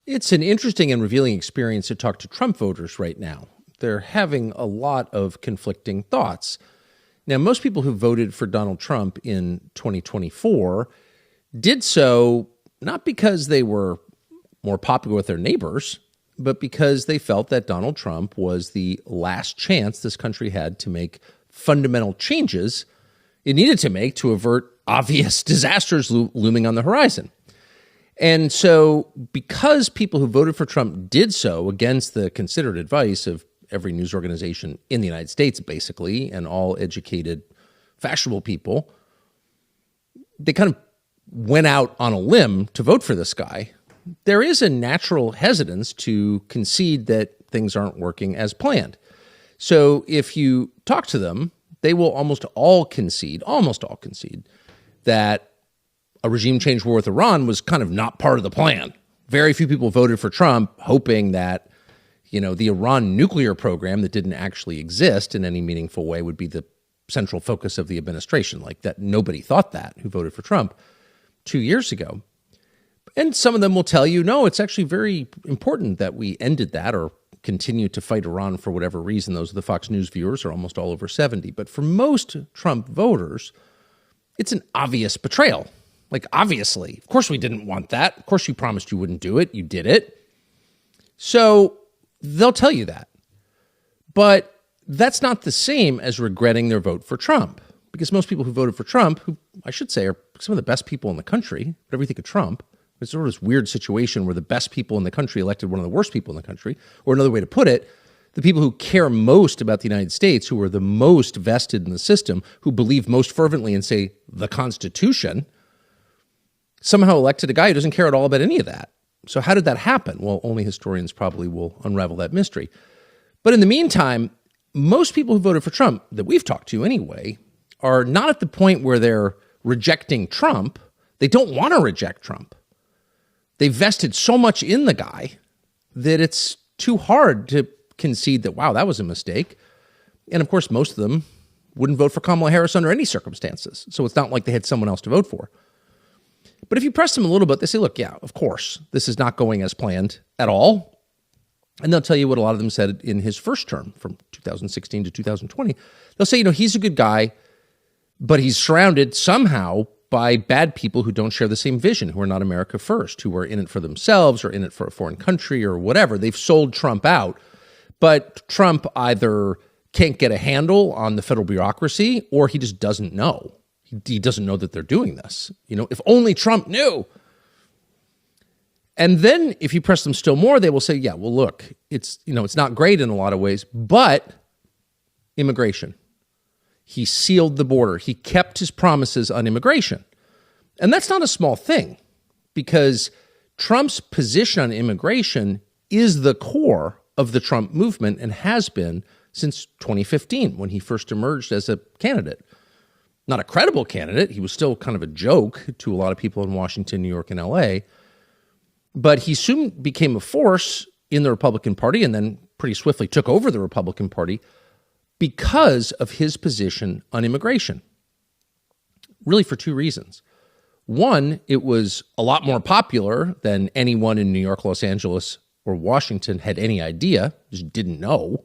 It's an interesting and revealing experience to talk to Trump voters right now. They're having a lot of conflicting thoughts. Now, most people who voted for Donald Trump in 2024 did so not because they were more popular with their neighbors, but because they felt that Donald Trump was the last chance this country had to make fundamental changes it needed to make to avert obvious disasters looming on the horizon. And so because people who voted for Trump did so against the considered advice of every news organization in the United States, basically, and all educated, fashionable people, they kind of went out on a limb to vote for this guy. There is a natural hesitance to concede that things aren't working as planned. So if you talk to them, they will almost all concede that a regime change war with Iran was kind of not part of the plan. Very few people voted for Trump hoping that, the Iran nuclear program that didn't actually exist in any meaningful way would be the central focus of the administration. Like that, nobody thought that who voted for Trump 2 years ago. And some of them will tell you, no, it's actually very important that we ended that or continue to fight Iran for whatever reason. Those are the Fox News viewers are almost all over 70. But for most Trump voters, it's an obvious betrayal. Like, obviously, of course we didn't want that. Of course you promised you wouldn't do it. You did it. So they'll tell you that. But that's not the same as regretting their vote for Trump. Because most people who voted for Trump, who I should say are some of the best people in the country, whatever you think of Trump, it's sort of this weird situation where the best people in the country elected one of the worst people in the country. Or another way to put it, the people who care most about the United States, who are the most vested in the system, who believe most fervently in, say, the Constitution, somehow elected a guy who doesn't care at all about any of that. So how did that happen? Well, only historians probably will unravel that mystery. But in the meantime, most people who voted for Trump, that we've talked to anyway, are not at the point where they're rejecting Trump. They don't want to reject Trump. They vested so much in the guy that it's too hard to concede that, wow, that was a mistake. And of course, most of them wouldn't vote for Kamala Harris under any circumstances. So it's not like they had someone else to vote for. But if you press them a little bit, they say, look, yeah, of course, this is not going as planned at all. And they'll tell you what a lot of them said in his first term from 2016 to 2020. They'll say, he's a good guy, but he's surrounded somehow by bad people who don't share the same vision, who are not America first, who are in it for themselves or in it for a foreign country or whatever. They've sold Trump out. But Trump either can't get a handle on the federal bureaucracy or he just doesn't know. He doesn't know that they're doing this. If only Trump knew. And then if you press them still more, they will say, yeah, well, look, it's not great in a lot of ways, but immigration. He sealed the border. He kept his promises on immigration. And that's not a small thing because Trump's position on immigration is the core of the Trump movement and has been since 2015 when he first emerged as a candidate. Not a credible candidate. He was still kind of a joke to a lot of people in Washington, New York, and LA. But he soon became a force in the Republican Party and then pretty swiftly took over the Republican Party because of his position on immigration. Really for two reasons. One, it was a lot more popular than anyone in New York, Los Angeles, or Washington had any idea, just didn't know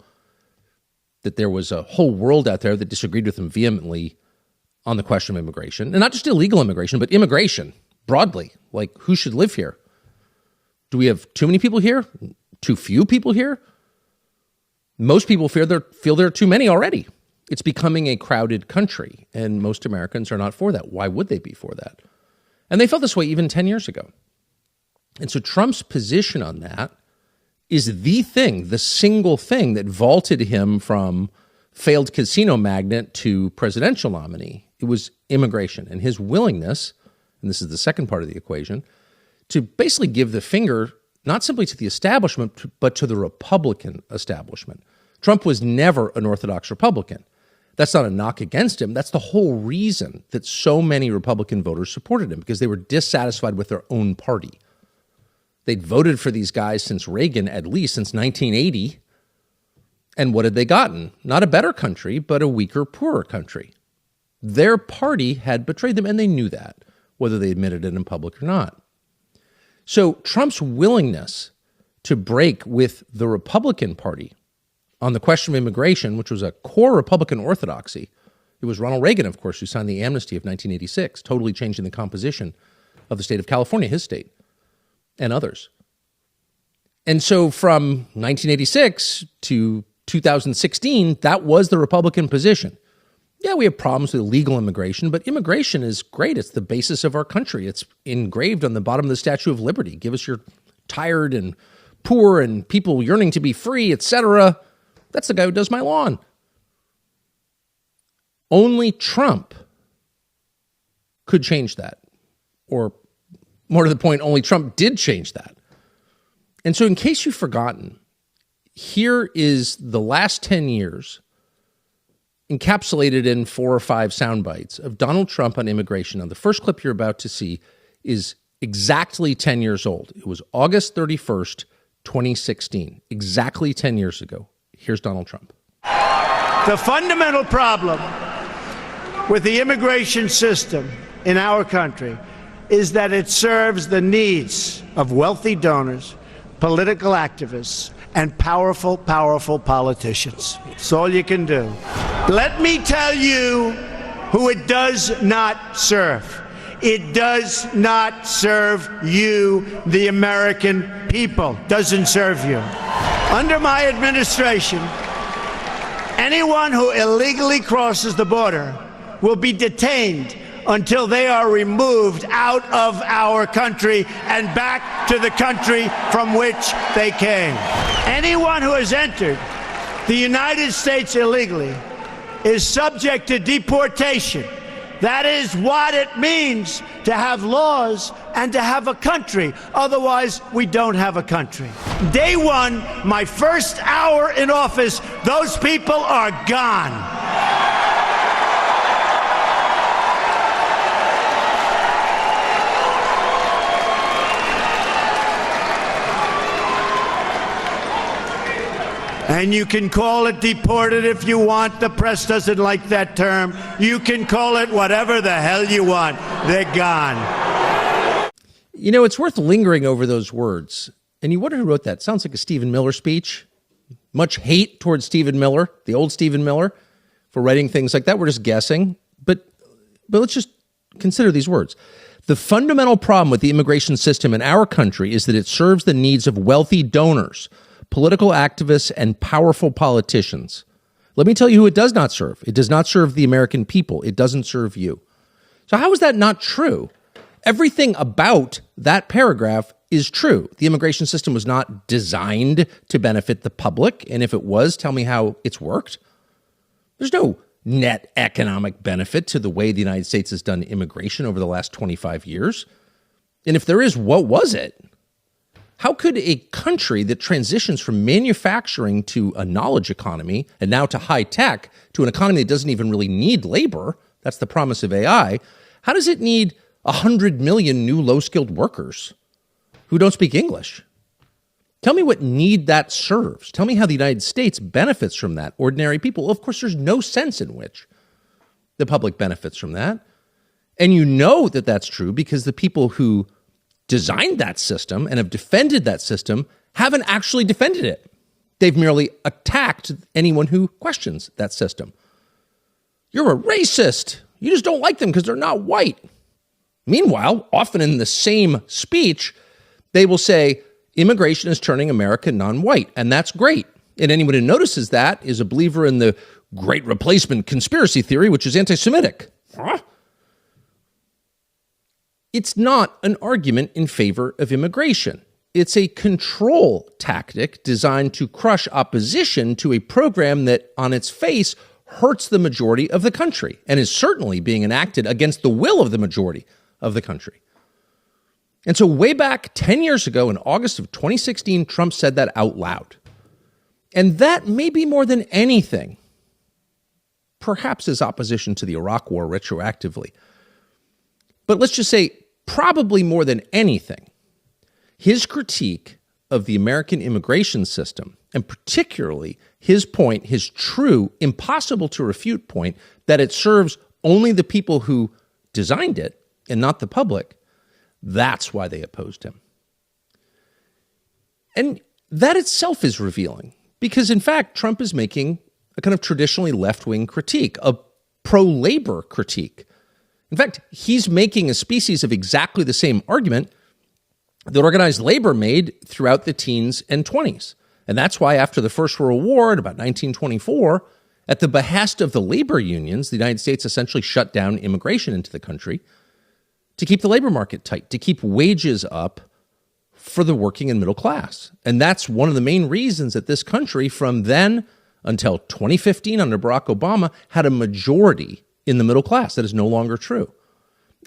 that there was a whole world out there that disagreed with him vehemently on the question of immigration. And not just illegal immigration, but immigration broadly. Like, who should live here? Do we have too many people here? Too few people here? Most people feel there are too many already. It's becoming a crowded country, and most Americans are not for that. Why would they be for that? And they felt this way even 10 years ago. And so Trump's position on that is the thing, the single thing that vaulted him from failed casino magnate to presidential nominee. It was immigration and his willingness, and this is the second part of the equation, to basically give the finger not simply to the establishment, but to the Republican establishment. Trump was never an orthodox Republican. That's not a knock against him. That's the whole reason that so many Republican voters supported him, because they were dissatisfied with their own party. They'd voted for these guys since Reagan, at least since 1980. And what had they gotten? Not a better country, but a weaker, poorer country. Their party had betrayed them, and they knew that, whether they admitted it in public or not. So Trump's willingness to break with the Republican Party on the question of immigration, which was a core Republican orthodoxy. It was Ronald Reagan, of course, who signed the amnesty of 1986, totally changing the composition of the state of California, his state, and others. And so from 1986 to 2016, that was the Republican position. Yeah, we have problems with illegal immigration, but immigration is great. It's the basis of our country. It's engraved on the bottom of the Statue of Liberty. Give us your tired and poor and people yearning to be free, etc. That's the guy who does my lawn. Only Trump could change that. Or more to the point, only Trump did change that. And so in case you've forgotten, here is the last 10 years encapsulated in 4 or 5 sound bites of Donald Trump on immigration. Now, the first clip you're about to see is exactly 10 years old. It was August 31st, 2016, exactly 10 years ago. Here's Donald Trump. The fundamental problem with the immigration system in our country is that it serves the needs of wealthy donors, political activists, and powerful politicians. It's all you can do. Let me tell you who it does not serve. It does not serve you, the American people. Doesn't serve you. Under my administration, anyone who illegally crosses the border will be detained until they are removed out of our country and back to the country from which they came. Anyone who has entered the United States illegally is subject to deportation. That is what it means to have laws and to have a country. Otherwise, we don't have a country. Day one, my first hour in office, those people are gone. And you can call it deported if you want. The press doesn't like that term. You can call it whatever the hell you want. They're gone. You know, it's worth lingering over those words. And you wonder who wrote that. Sounds like a Stephen Miller speech. Much hate towards Stephen Miller, the old Stephen Miller, for writing things like that. We're just guessing. But let's just consider these words. The fundamental problem with the immigration system in our country is that it serves the needs of wealthy donors, political activists, and powerful politicians. Let me tell you who it does not serve. It does not serve the American people. It doesn't serve you. So how is that not true? Everything about that paragraph is true. The immigration system was not designed to benefit the public. And if it was, tell me how it's worked. There's no net economic benefit to the way the United States has done immigration over the last 25 years. And if there is, what was it? How could a country that transitions from manufacturing to a knowledge economy and now to high tech to an economy that doesn't even really need labor, that's the promise of AI, how does it need 100 million new low-skilled workers who don't speak English? Tell me what need that serves. Tell me how the United States benefits from that. Ordinary people. Well, of course, there's no sense in which the public benefits from that. And you know that that's true because the people who designed that system and have defended that system haven't actually defended it. They've merely attacked anyone who questions that system. You're a racist. You just don't like them because they're not white. Meanwhile, often in the same speech, they will say, immigration is turning America non-white, and that's great. And anyone who notices that is a believer in the Great Replacement conspiracy theory, which is anti-Semitic. Huh? It's not an argument in favor of immigration. It's a control tactic designed to crush opposition to a program that, on its face, hurts the majority of the country and is certainly being enacted against the will of the majority of the country. And so way back 10 years ago, in August of 2016, Trump said that out loud. And that may be more than anything, perhaps his opposition to the Iraq War retroactively. But let's just say, probably more than anything, his critique of the American immigration system, and particularly his point, his true, impossible to refute point, that it serves only the people who designed it and not the public, that's why they opposed him. And that itself is revealing because, in fact, Trump is making a kind of traditionally left-wing critique, a pro-labor critique. In fact, he's making a species of exactly the same argument that organized labor made throughout the teens and 20s. And that's why after the First World War in about 1924, at the behest of the labor unions, the United States essentially shut down immigration into the country to keep the labor market tight, to keep wages up for the working and middle class. And that's one of the main reasons that this country, from then until 2015 under Barack Obama, had a majority in the middle class. That is no longer true.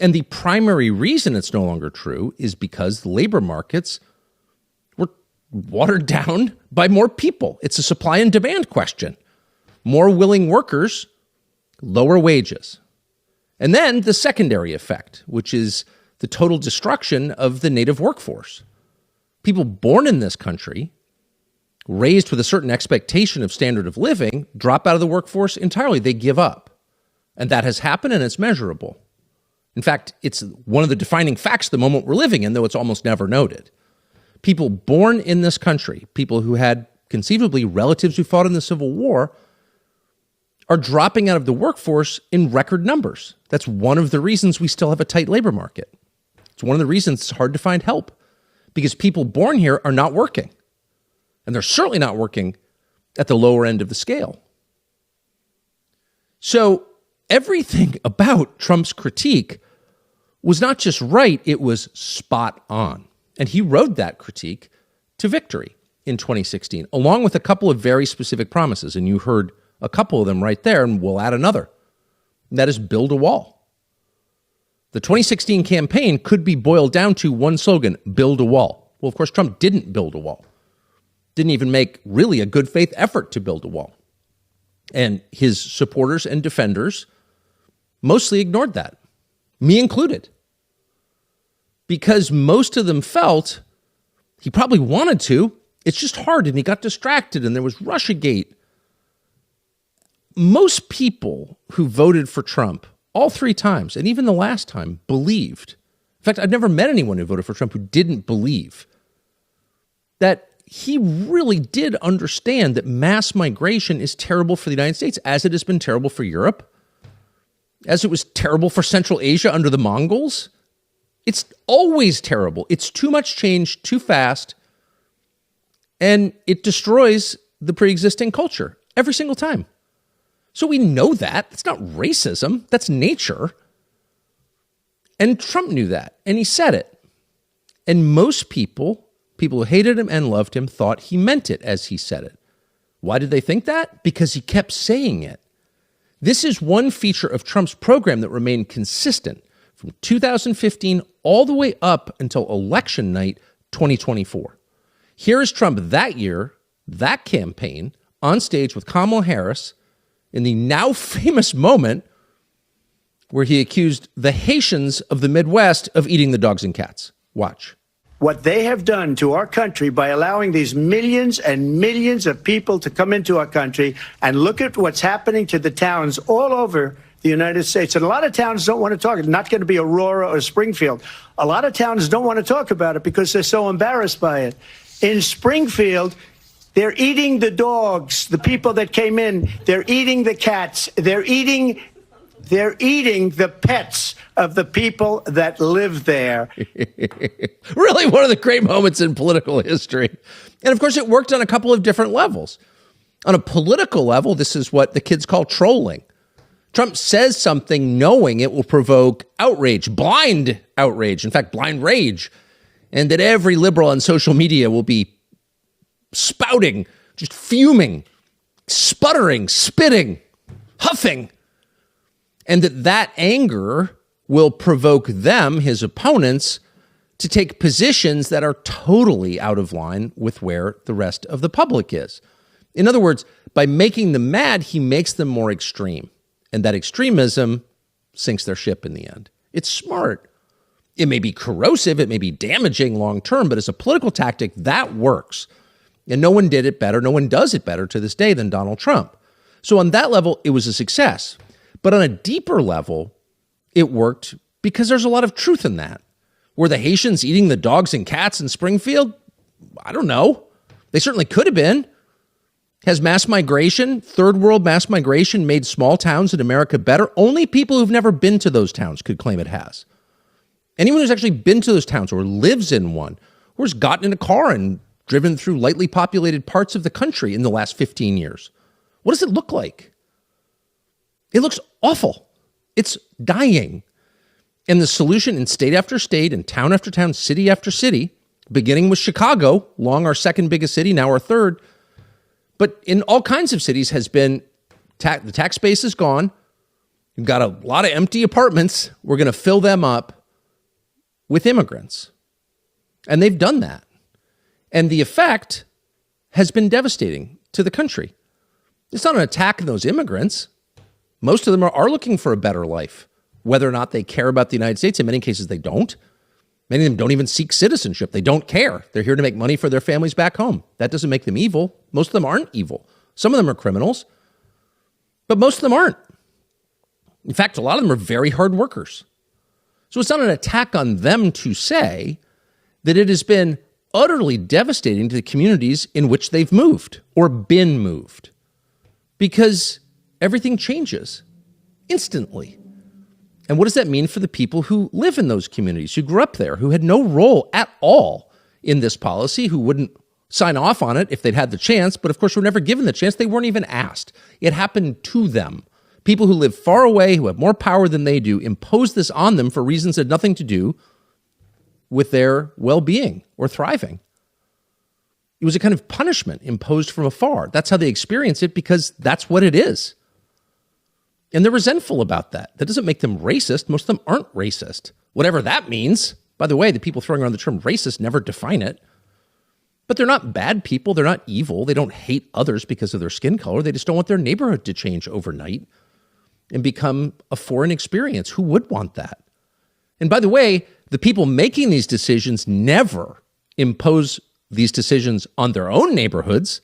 And the primary reason it's no longer true is because the labor markets were watered down by more people. It's a supply and demand question. More willing workers, lower wages. And then the secondary effect, which is the total destruction of the native workforce. People born in this country, raised with a certain expectation of standard of living, drop out of the workforce entirely. They give up. And that has happened, and it's measurable. In fact, it's one of the defining facts of the moment we're living in, though it's almost never noted. People born in this country, people who had conceivably relatives who fought in the Civil War, are dropping out of the workforce in record numbers. That's one of the reasons we still have a tight labor market. It's one of the reasons it's hard to find help, because people born here are not working. And they're certainly not working at the lower end of the scale. So everything about Trump's critique was not just right, it was spot on. And he rode that critique to victory in 2016, along with a couple of very specific promises. And you heard a couple of them right there, and we'll add another. And that is build a wall. The 2016 campaign could be boiled down to one slogan, build a wall. Well, of course, Trump didn't build a wall. Didn't even make really a good faith effort to build a wall. And his supporters and defenders mostly ignored that, me included, because most of them felt he probably wanted to. It's just hard, and he got distracted, and there was Russiagate. Most people who voted for Trump all three times, and even the last time, believed. In fact, I've never met anyone who voted for Trump who didn't believe that he really did understand that mass migration is terrible for the United States, as it has been terrible for Europe, as it was terrible for Central Asia under the Mongols. It's always terrible. It's too much change, too fast, and it destroys the pre-existing culture every single time. So we know that. It's not racism. That's nature. And Trump knew that, and he said it. And most people who hated him and loved him, thought he meant it as he said it. Why did they think that? Because he kept saying it. This is one feature of Trump's program that remained consistent from 2015 all the way up until election night 2024. Here is Trump that year, that campaign, on stage with Kamala Harris in the now famous moment where he accused the Haitians of the Midwest of eating the dogs and cats. Watch. What they have done to our country by allowing these millions and millions of people to come into our country, and look at what's happening to the towns all over the United States. And a lot of towns don't want to talk. It's not going to be Aurora or Springfield. A lot of towns don't want to talk about it because they're so embarrassed by it. In Springfield, they're eating the dogs, the people that came in. They're eating the cats. They're eating the pets of the people that live there. Really one of the great moments in political history. And of course, it worked on a couple of different levels. On a political level, this is what the kids call trolling. Trump says something knowing it will provoke outrage, blind outrage, in fact, blind rage, and that every liberal on social media will be spouting, just fuming, sputtering, spitting, huffing, and that anger will provoke them, his opponents, to take positions that are totally out of line with where the rest of the public is. In other words, by making them mad, he makes them more extreme. And that extremism sinks their ship in the end. It's smart. It may be corrosive, it may be damaging long term, but as a political tactic, that works. And no one did it better, no one does it better to this day than Donald Trump. So on that level, it was a success. But on a deeper level, it worked because there's a lot of truth in that. Were the Haitians eating the dogs and cats in Springfield? I don't know. They certainly could have been. Has mass migration, third world mass migration, made small towns in America better? Only people who've never been to those towns could claim it has. Anyone who's actually been to those towns or lives in one, or has gotten in a car and driven through lightly populated parts of the country in the last 15 years. What does it look like? It looks awful. It's dying. And the solution in state after state and town after town, city after city, beginning with Chicago, long our second biggest city, now our third, but in all kinds of cities has been the tax base is gone. You've got a lot of empty apartments. We're going to fill them up with immigrants. And they've done that. And the effect has been devastating to the country. It's not an attack on those immigrants. Most of them are looking for a better life, whether or not they care about the United States. In many cases, they don't. Many of them don't even seek citizenship. They don't care. They're here to make money for their families back home. That doesn't make them evil. Most of them aren't evil. Some of them are criminals, but most of them aren't. In fact, a lot of them are very hard workers. So it's not an attack on them to say that it has been utterly devastating to the communities in which they've moved or been moved, because everything changes instantly. And what does that mean for the people who live in those communities, who grew up there, who had no role at all in this policy, who wouldn't sign off on it if they'd had the chance, but of course were never given the chance. They weren't even asked. It happened to them. People who live far away, who have more power than they do, impose this on them for reasons that had nothing to do with their well-being or thriving. It was a kind of punishment imposed from afar. That's how they experience it, because that's what it is. And they're resentful about that. That doesn't make them racist. Most of them aren't racist. Whatever that means. By the way, the people throwing around the term racist never define it. But they're not bad people. They're not evil. They don't hate others because of their skin color. They just don't want their neighborhood to change overnight and become a foreign experience. Who would want that? And by the way, the people making these decisions never impose these decisions on their own neighborhoods.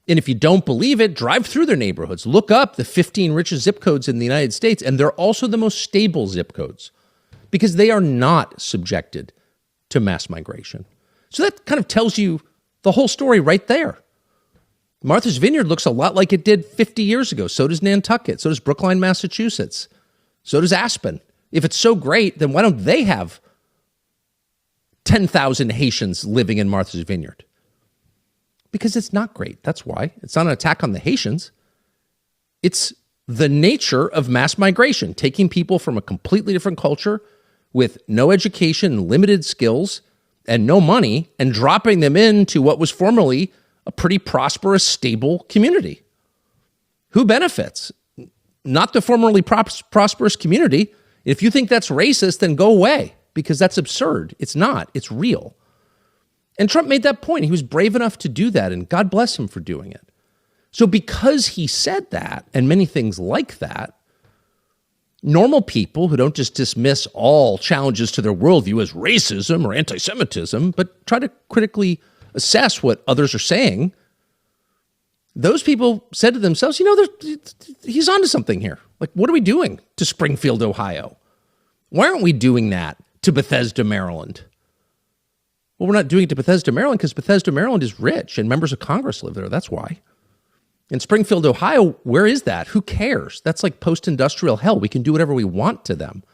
And if you don't believe it, drive through their neighborhoods. Look up the 15 richest zip codes in the United States, and they're also the most stable zip codes because they are not subjected to mass migration. So that kind of tells you the whole story right there. Martha's Vineyard looks a lot like it did 50 years ago. So does Nantucket. So does Brookline, Massachusetts. So does Aspen. If it's so great, then why don't they have 10,000 Haitians living in Martha's Vineyard? Because it's not great. That's why. It's not an attack on the Haitians. It's the nature of mass migration, taking people from a completely different culture with no education, limited skills, and no money, and dropping them into what was formerly a pretty prosperous, stable community. Who benefits? Not the formerly prosperous community. If you think that's racist, then go away, because that's absurd. It's not. It's real. And Trump made that point. He was brave enough to do that, and God bless him for doing it. So because he said that, and many things like that, normal people who don't just dismiss all challenges to their worldview as racism or anti-Semitism, but try to critically assess what others are saying, those people said to themselves, he's onto something here. Like, what are we doing to Springfield, Ohio? Why aren't we doing that to Bethesda, Maryland? Well, we're not doing it to Bethesda, Maryland, because Bethesda, Maryland is rich and members of Congress live there. That's why. In Springfield, Ohio, where is that? Who cares? That's like post-industrial hell. We can do whatever we want to them.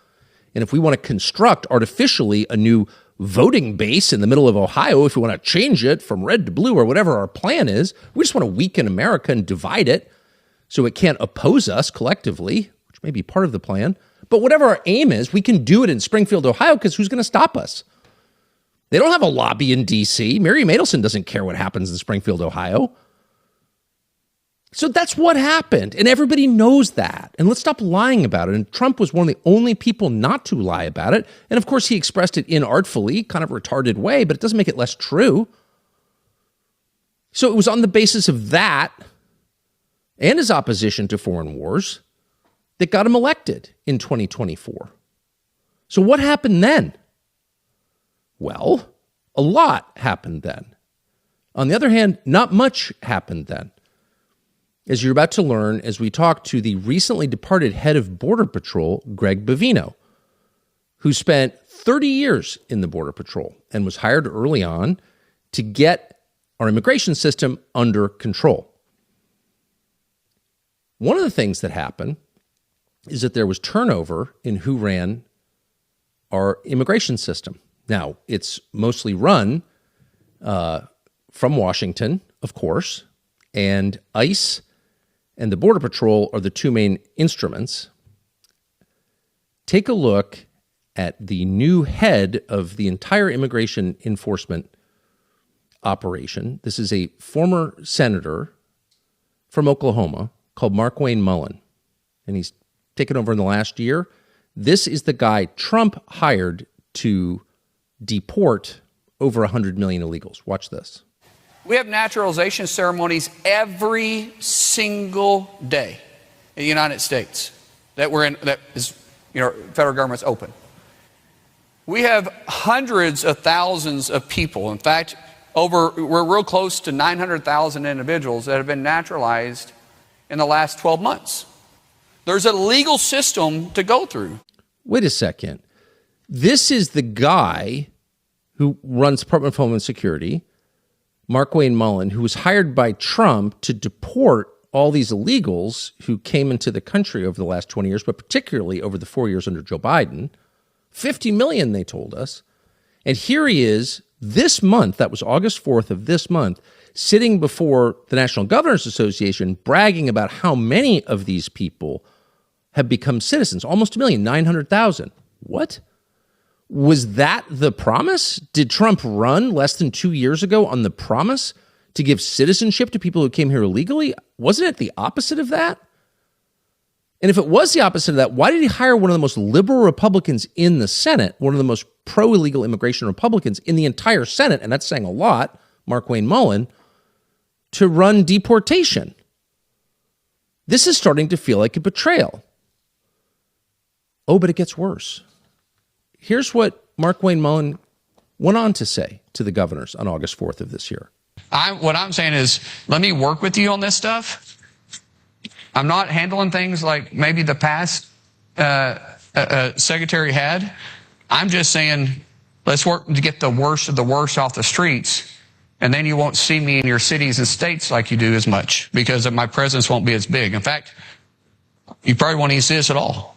And if we want to construct artificially a new voting base in the middle of Ohio, if we want to change it from red to blue or whatever our plan is, we just want to weaken America and divide it so it can't oppose us collectively, which may be part of the plan. But whatever our aim is, we can do it in Springfield, Ohio, because who's going to stop us? They don't have a lobby in D.C. Miriam Adelson doesn't care what happens in Springfield, Ohio. So that's what happened, and everybody knows that. And let's stop lying about it. And Trump was one of the only people not to lie about it. And of course, he expressed it inartfully, kind of retarded way, but it doesn't make it less true. So it was on the basis of that and his opposition to foreign wars that got him elected in 2024. So what happened then? Well, a lot happened then. On the other hand, not much happened then. As you're about to learn as we talk to the recently departed head of Border Patrol, Greg Bovino, who spent 30 years in the Border Patrol and was hired early on to get our immigration system under control. One of the things that happened is that there was turnover in who ran our immigration system. Now, it's mostly run from Washington, of course, and ICE and the Border Patrol are the two main instruments. Take a look at the new head of the entire immigration enforcement operation. This is a former senator from Oklahoma called Markwayne Mullin, and he's taken over in the last year. This is the guy Trump hired to deport over 100 million illegals. Watch this. We have naturalization ceremonies every single day in the United States that federal government's open. We have hundreds of thousands of people. In fact, we're real close to 900,000 individuals that have been naturalized in the last 12 months. There's a legal system to go through. Wait a second. This is the guy who runs Department of Homeland Security, Markwayne Mullin, who was hired by Trump to deport all these illegals who came into the country over the last 20 years, but particularly over the 4 years under Joe Biden. 50 million, they told us. And here he is this month, that was August 4th of this month, sitting before the National Governors Association, bragging about how many of these people have become citizens. Almost a million, 900,000. What? Was that the promise? Did Trump run less than 2 years ago on the promise to give citizenship to people who came here illegally? Wasn't it the opposite of that? And if it was the opposite of that, why did he hire one of the most liberal Republicans in the Senate, one of the most pro-illegal immigration Republicans in the entire Senate, and that's saying a lot, Markwayne Mullin, to run deportation? This is starting to feel like a betrayal. Oh, but it gets worse. Here's what Markwayne Mullin went on to say to the governors on August 4th of this year. What I'm saying is, let me work with you on this stuff. I'm not handling things like maybe the past secretary had. I'm just saying, let's work to get the worst of the worst off the streets, and then you won't see me in your cities and states like you do as much because my presence won't be as big. In fact, you probably won't even see us at all.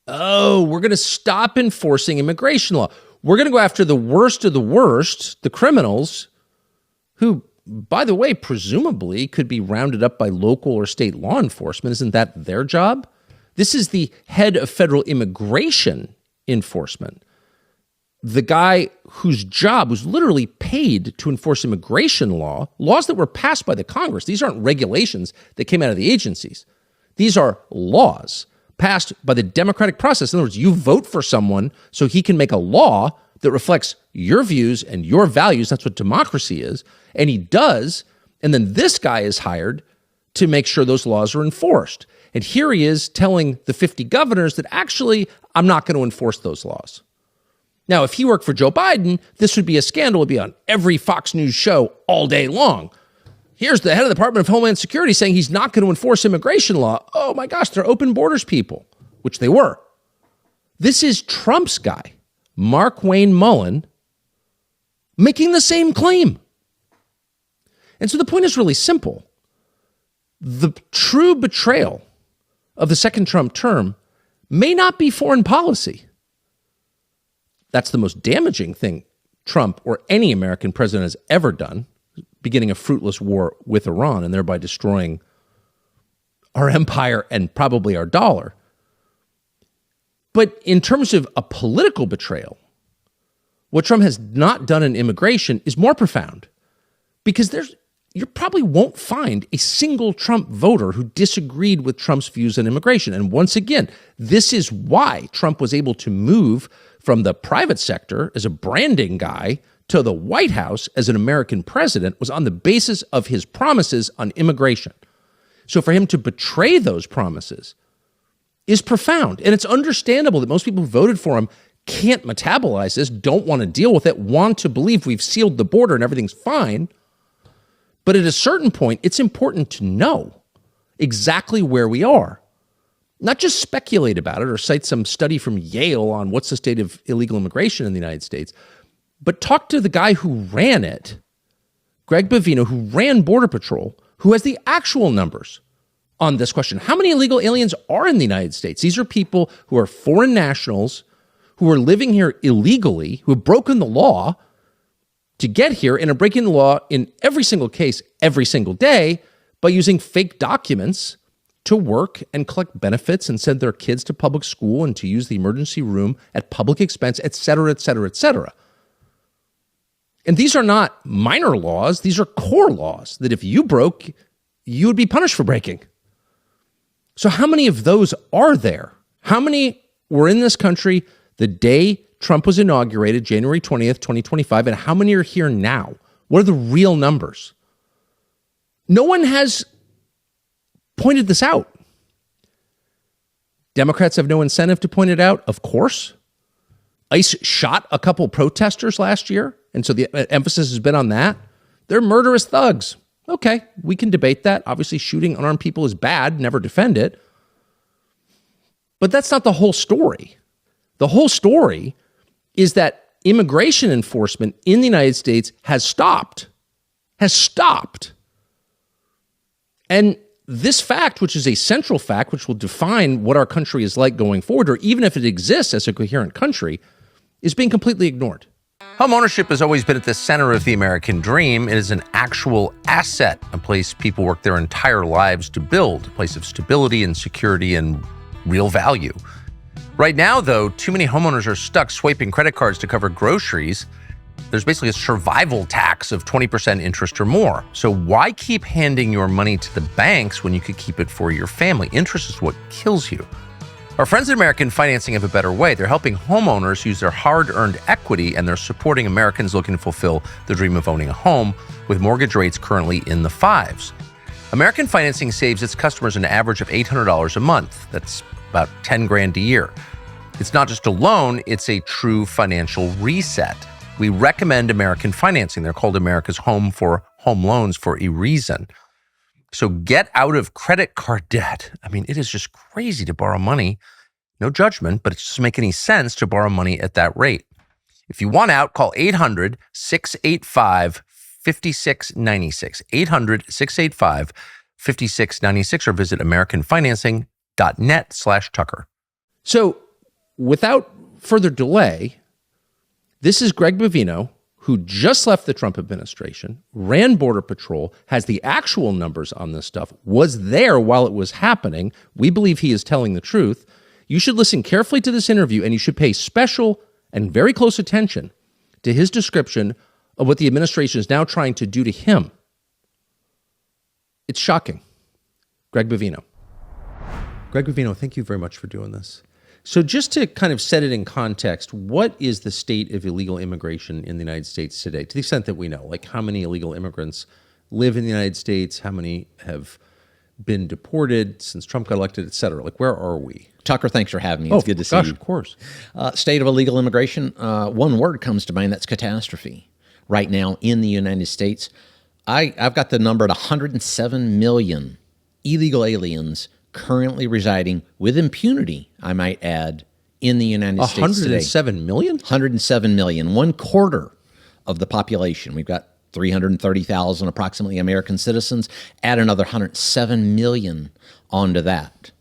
Oh, we're going to stop enforcing immigration law. We're going to go after the worst of the worst, the criminals, who, by the way, presumably could be rounded up by local or state law enforcement. Isn't that their job? This is the head of federal immigration enforcement. The guy whose job was literally paid to enforce immigration law, laws that were passed by the Congress. These aren't regulations that came out of the agencies. These are laws passed by the democratic process. In other words, you vote for someone so he can make a law that reflects your views and your values. That's what democracy is. And he does. And then this guy is hired to make sure those laws are enforced. And here he is telling the 50 governors that actually, I'm not going to enforce those laws. Now, if he worked for Joe Biden, this would be a scandal. It would be on every Fox News show all day long. Here's the head of the Department of Homeland Security saying he's not going to enforce immigration law. Oh my gosh, they're open borders people, which they were. This is Trump's guy, Markwayne Mullin, making the same claim. And so the point is really simple. The true betrayal of the second Trump term may not be foreign policy. That's the most damaging thing Trump or any American president has ever done, beginning a fruitless war with Iran and thereby destroying our empire and probably our dollar. But in terms of a political betrayal, what Trump has not done in immigration is more profound, because you probably won't find a single Trump voter who disagreed with Trump's views on immigration. And once again, this is why Trump was able to move from the private sector as a branding guy to the White House as an American president, was on the basis of his promises on immigration. So for him to betray those promises is profound. And it's understandable that most people who voted for him can't metabolize this, don't want to deal with it, want to believe we've sealed the border and everything's fine. But at a certain point, it's important to know exactly where we are. Not just speculate about it or cite some study from Yale on what's the state of illegal immigration in the United States, but talk to the guy who ran it Greg Bovino, who ran Border Patrol, who has the actual numbers on this question. How many illegal aliens are in the United States? These are people who are foreign nationals, who are living here illegally, who have broken the law to get here and are breaking the law in every single case, every single day, by using fake documents to work and collect benefits and send their kids to public school and to use the emergency room at public expense, et cetera, et cetera, et cetera. And these are not minor laws. These are core laws that if you broke, you would be punished for breaking. So how many of those are there? How many were in this country the day Trump was inaugurated, January 20th, 2025, and how many are here now? What are the real numbers? No one has pointed this out. Democrats have no incentive to point it out, of course. ICE shot a couple protesters last year, and so the emphasis has been on that. They're murderous thugs. Okay, we can debate that. Obviously, shooting unarmed people is bad. Never defend it. But that's not the whole story. The whole story is that immigration enforcement in the United States has stopped. And this fact, which is a central fact, which will define what our country is like going forward, or even if it exists as a coherent country, is being completely ignored. Home ownership has always been at the center of the American dream. It is an actual asset, a place people work their entire lives to build, a place of stability and security and real value. Right now, though, too many homeowners are stuck swiping credit cards to cover groceries. There's basically a survival tax of 20% interest or more. So why keep handing your money to the banks when you could keep it for your family? Interest is what kills you. Our friends at American Financing have a better way. They're helping homeowners use their hard-earned equity, and they're supporting Americans looking to fulfill the dream of owning a home with mortgage rates currently in the 5s. American Financing saves its customers an average of $800 a month. That's about $10,000 a year. It's not just a loan, it's a true financial reset. We recommend American Financing. They're called America's home for home loans for a reason. So get out of credit card debt. I mean, it is just crazy to borrow money. No judgment, but it doesn't make any sense to borrow money at that rate. If you want out, call 800-685-5696. 800-685-5696 or visit americanfinancing.net/Tucker. So without further delay, this is Greg Bovino, who just left the Trump administration, ran Border Patrol, has the actual numbers on this stuff, was there while it was happening. We believe he is telling the truth. You should listen carefully to this interview, and you should pay special and very close attention to his description of what the administration is now trying to do to him. It's shocking. Greg Bovino. Greg Bovino, thank you very much for doing this. So just to kind of set it in context, what is the state of illegal immigration in the United States today, to the extent that we know? Like, how many illegal immigrants live in the United States? How many have been deported since Trump got elected, et cetera? Like, where are we? Tucker, thanks for having me. It's good to see you. Of course. State of illegal immigration, one word comes to mind, that's catastrophe. Right now in the United States, I've got the number at 107 million illegal aliens currently residing with impunity, I might add, in the United States today. 107 million? 107 million, 1/4 of the population. We've got 330,000 approximately American citizens. Add another 107 million onto that.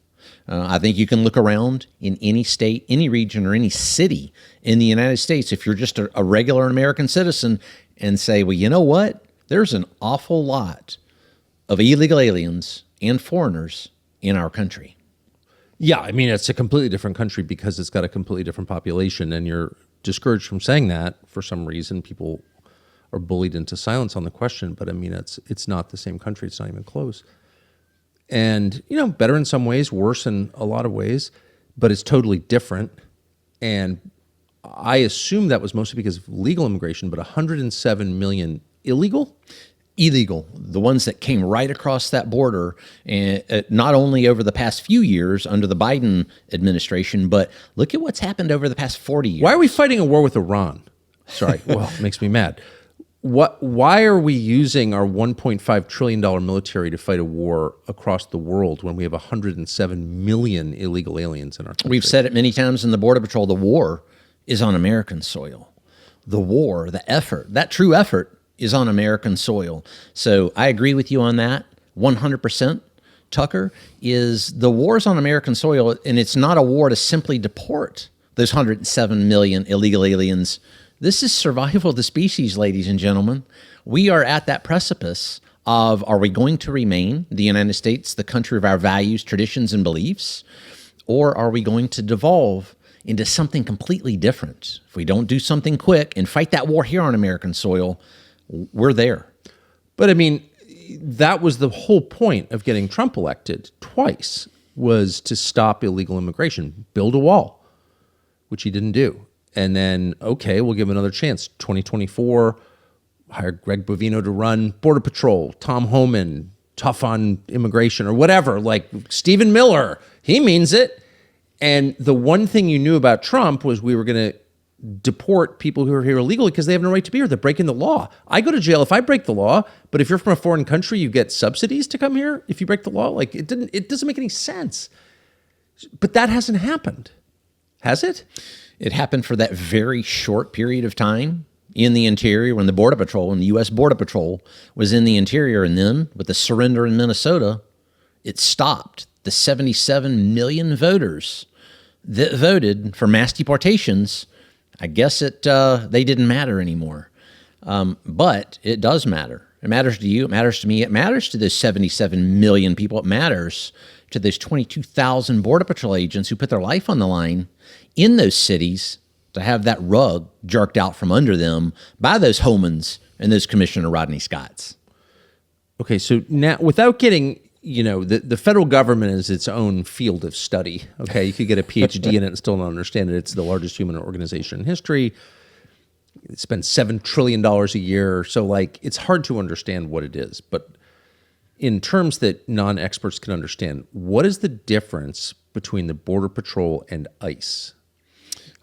I think you can look around in any state, any region, or any city in the United States, if you're just a regular American citizen, and say, well, you know what? There's an awful lot of illegal aliens and foreigners in our country. Yeah, I mean, it's a completely different country because it's got a completely different population, and you're discouraged from saying that for some reason. People are bullied into silence on the question, but I mean, it's not the same country. It's not even close. And, you know, better in some ways, worse in a lot of ways, but it's totally different. And I assume that was mostly because of legal immigration, but 107 million illegal? Illegal, the ones that came right across that border, and not only over the past few years under the Biden administration, but look at what's happened over the past 40 years. Why are we fighting a war with Iran? Sorry, well, it makes me mad. Why are we using our $1.5 trillion military to fight a war across the world when we have 107 million illegal aliens in our country? We've said it many times in the Border Patrol, the war is on American soil. The war, the effort, that true effort is on American soil. So I agree with you on that 100%. Tucker, is the war's on American soil, and it's not a war to simply deport those 107 million illegal aliens. This is survival of the species, ladies and gentlemen. We are at that precipice of, are we going to remain the United States, the country of our values, traditions, and beliefs, or are we going to devolve into something completely different? If we don't do something quick and fight that war here on American soil, we're there. But I mean, that was the whole point of getting Trump elected twice, was to stop illegal immigration, build a wall, which he didn't do. And then, okay, we'll give him another chance. 2024, hire Greg Bovino to run Border Patrol, Tom Homan, tough on immigration or whatever, like Stephen Miller, he means it. And the one thing you knew about Trump was we were going to deport people who are here illegally because they have no right to be here. They're breaking the law. I go to jail if I break the law, but if you're from a foreign country, you get subsidies to come here if you break the law. Like it doesn't make any sense. But that hasn't happened. Has it? It happened for that very short period of time in the interior when the Border Patrol and the U.S. Border Patrol was in the interior. And then with the surrender in Minnesota, it stopped the 77 million voters that voted for mass deportations. I guess they didn't matter anymore. But it does matter. It matters to you. It matters to me. It matters to those 77 million people. It matters to those 22,000 Border Patrol agents who put their life on the line in those cities to have that rug jerked out from under them by those Homans and those Commissioner Rodney Scotts. Okay, so now without getting, the federal government is its own field of study. Okay, you could get a PhD in it and still not understand it. It's the largest human organization in history. It spends $7 trillion a year. So it's hard to understand what it is. But in terms that non-experts can understand, what is the difference between the Border Patrol and ICE?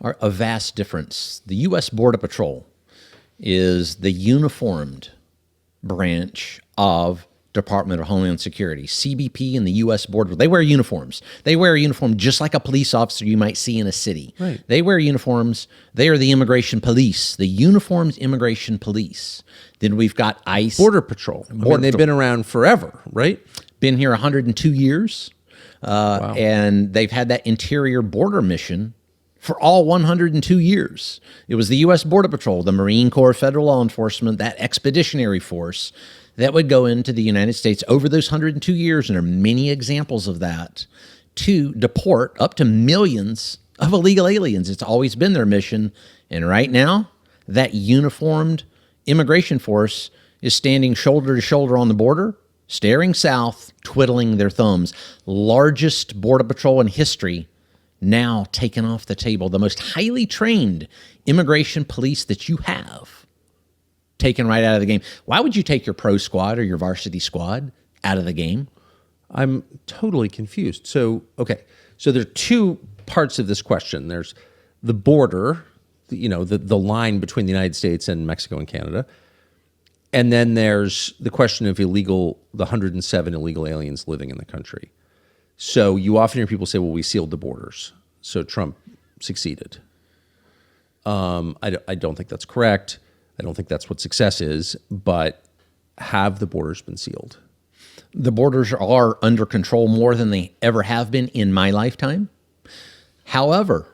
A vast difference. The U.S. Border Patrol is the uniformed branch of Department of Homeland Security. CBP and the U.S. Border, they wear uniforms. They wear a uniform just like a police officer you might see in a city. Right. They wear uniforms. They are the immigration police, the uniformed immigration police. Then we've got ICE. Border Patrol. They've been around forever, right? Been here 102 years. Wow. And they've had that interior border mission for all 102 years. It was the U.S. Border Patrol, the Marine Corps, federal law enforcement, that expeditionary force that would go into the United States over those 102 years, and there are many examples of that, to deport up to millions of illegal aliens. It's always been their mission. And right now, that uniformed immigration force is standing shoulder to shoulder on the border, staring south, twiddling their thumbs. Largest Border Patrol in history, now taken off the table. The most highly trained immigration police that you have, taken right out of the game. Why would you take your pro squad or your varsity squad out of the game? I'm totally confused. So there are two parts of this question. There's the border, the line between the United States and Mexico and Canada. And then there's the question of the 107 illegal aliens living in the country. So you often hear people say, well, we sealed the borders, so Trump succeeded. I don't think that's correct. I don't think that's what success is, but have the borders been sealed? The borders are under control more than they ever have been in my lifetime. However,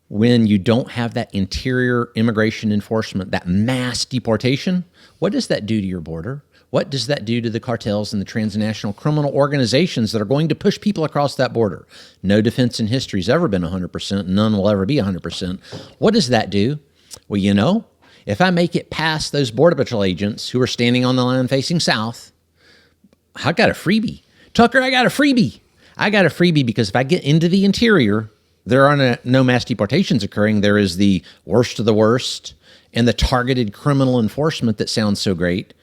when you don't have that interior immigration enforcement, that mass deportation, what does that do to your border? What does that do to the cartels and the transnational criminal organizations that are going to push people across that border? No defense in history has ever been 100%. None will ever be 100%. What does that do? Well, if I make it past those Border Patrol agents who are standing on the line facing south, I got a freebie. Tucker, I got a freebie. I got a freebie because if I get into the interior, there are no mass deportations occurring. There is the worst of the worst and the targeted criminal enforcement that sounds so great.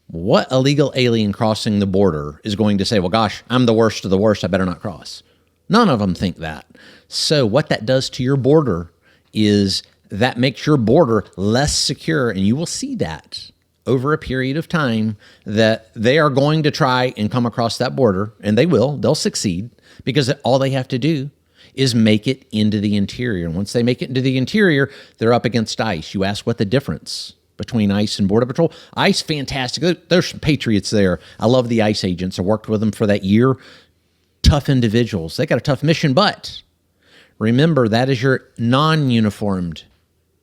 What illegal alien crossing the border is going to say, well, gosh, I'm the worst of the worst, I better not cross? None of them think that. So what that does to your border is that makes your border less secure, and you will see that over a period of time that they are going to try and come across that border, and they'll succeed, because all they have to do is make it into the interior. And once they make it into the interior, they're up against ICE. You ask what the difference between ICE and Border Patrol. ICE, fantastic. There's some patriots there. I love the ICE agents. I worked with them for that year. Tough individuals. They got a tough mission, but remember, that is your non-uniformed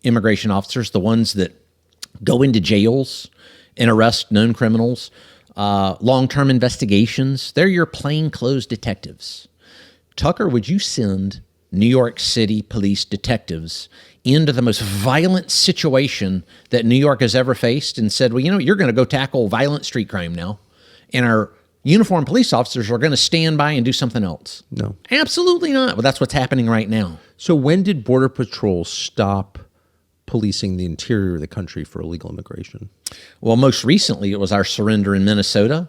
immigration officers, the ones that go into jails and arrest known criminals, long-term investigations. They're your plainclothes detectives. Tucker, would you send New York City police detectives into the most violent situation that New York has ever faced and said, well, you're going to go tackle violent street crime now, and our uniformed police officers are going to stand by and do something else? No. Absolutely not. Well, that's what's happening right now. So when did Border Patrol stop policing the interior of the country for illegal immigration? Well, most recently, it was our surrender in Minnesota.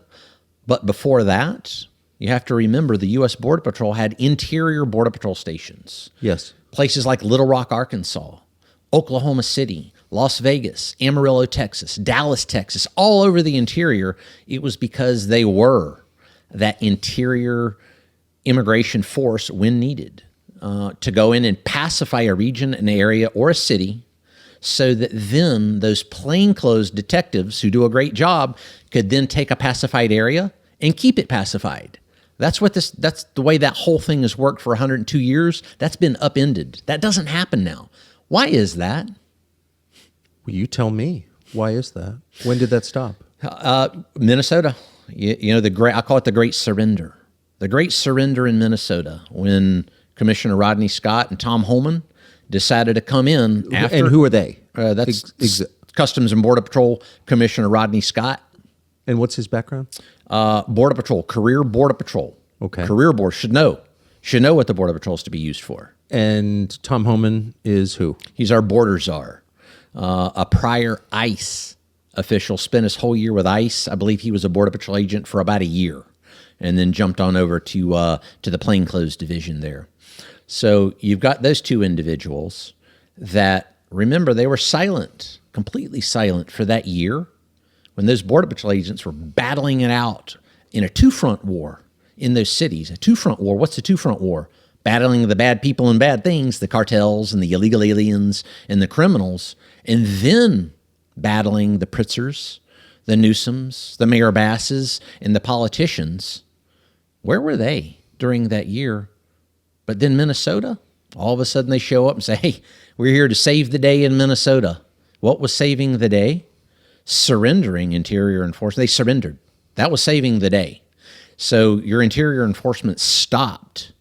But before that, you have to remember the U.S. Border Patrol had interior Border Patrol stations. Yes. Places like Little Rock, Arkansas, Oklahoma City, Las Vegas, Amarillo, Texas, Dallas, Texas, all over the interior. It was because they were that interior immigration force when needed to go in and pacify a region, an area, or a city, so that then those plainclothes detectives who do a great job could then take a pacified area and keep it pacified. That's the way that whole thing has worked for 102 years. That's been upended. That doesn't happen now. Why is that? Well, you tell me. Why is that? When did that stop? Minnesota. I call it the Great Surrender. The Great Surrender in Minnesota, when Commissioner Rodney Scott and Tom Holman decided to come in after. And who are they? That's Customs and Border Patrol Commissioner Rodney Scott. And what's his background? Border Patrol, career Border Patrol. Okay. Career Border should know what the Border Patrol is to be used for. And Tom Homan is who? He's our border czar. A prior ICE official, spent his whole year with ICE. I believe he was a Border Patrol agent for about a year, and then jumped on over to the plainclothes division there. So you've got those two individuals that, remember, they were silent, completely silent for that year when those Border Patrol agents were battling it out in a two-front war in those cities. A two-front war. What's a two-front war? Battling the bad people and bad things, the cartels and the illegal aliens and the criminals, and then battling the Pritzkers, the Newsoms, the Mayor Basses, and the politicians. Where were they during that year? But then Minnesota, all of a sudden they show up and say, hey, we're here to save the day in Minnesota. What was saving the day? Surrendering interior enforcement. They surrendered. That was saving the day. So your interior enforcement stopped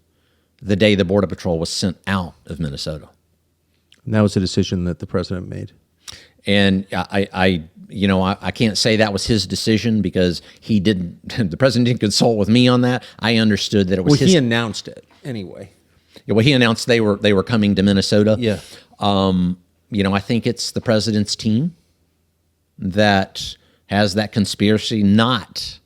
the day the Border Patrol was sent out of Minnesota. And that was a decision that the president made. And I can't say that was his decision because he didn't. The president didn't consult with me on that. I understood that it was his. He announced it anyway. Yeah, well, he announced they were coming to Minnesota. Yeah. I think it's the president's team that has that conspiracy not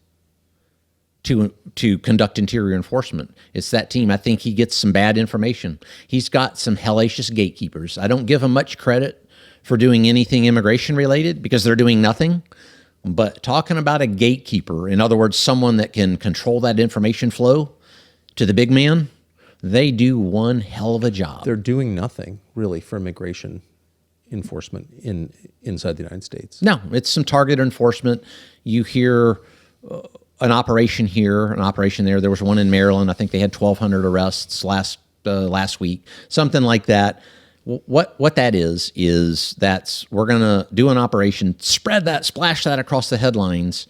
to conduct interior enforcement. It's that team. I think he gets some bad information. He's got some hellacious gatekeepers. I don't give him much credit for doing anything immigration related because they're doing nothing. But talking about a gatekeeper, in other words, someone that can control that information flow to the big man, they do one hell of a job. They're doing nothing really for immigration enforcement inside the United States. No, it's some targeted enforcement. You hear an operation here, an operation there. There was one in Maryland. I think they had 1,200 arrests last week, something like that. What that is that's we're going to do an operation, splash that across the headlines,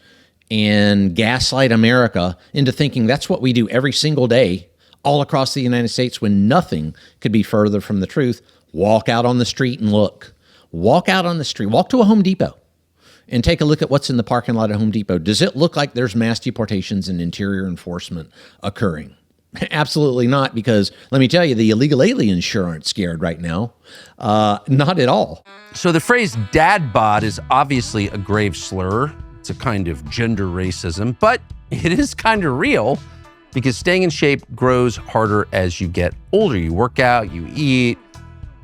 and gaslight America into thinking that's what we do every single day all across the United States when nothing could be further from the truth. Walk out on the street and look. Walk out on the street. Walk to a Home Depot and take a look at what's in the parking lot at Home Depot. Does it look like there's mass deportations and interior enforcement occurring? Absolutely not, because let me tell you, the illegal aliens sure aren't scared right now. Not at all. So the phrase dad bod is obviously a grave slur. It's a kind of gender racism, but it is kind of real because staying in shape grows harder as you get older. You work out, you eat,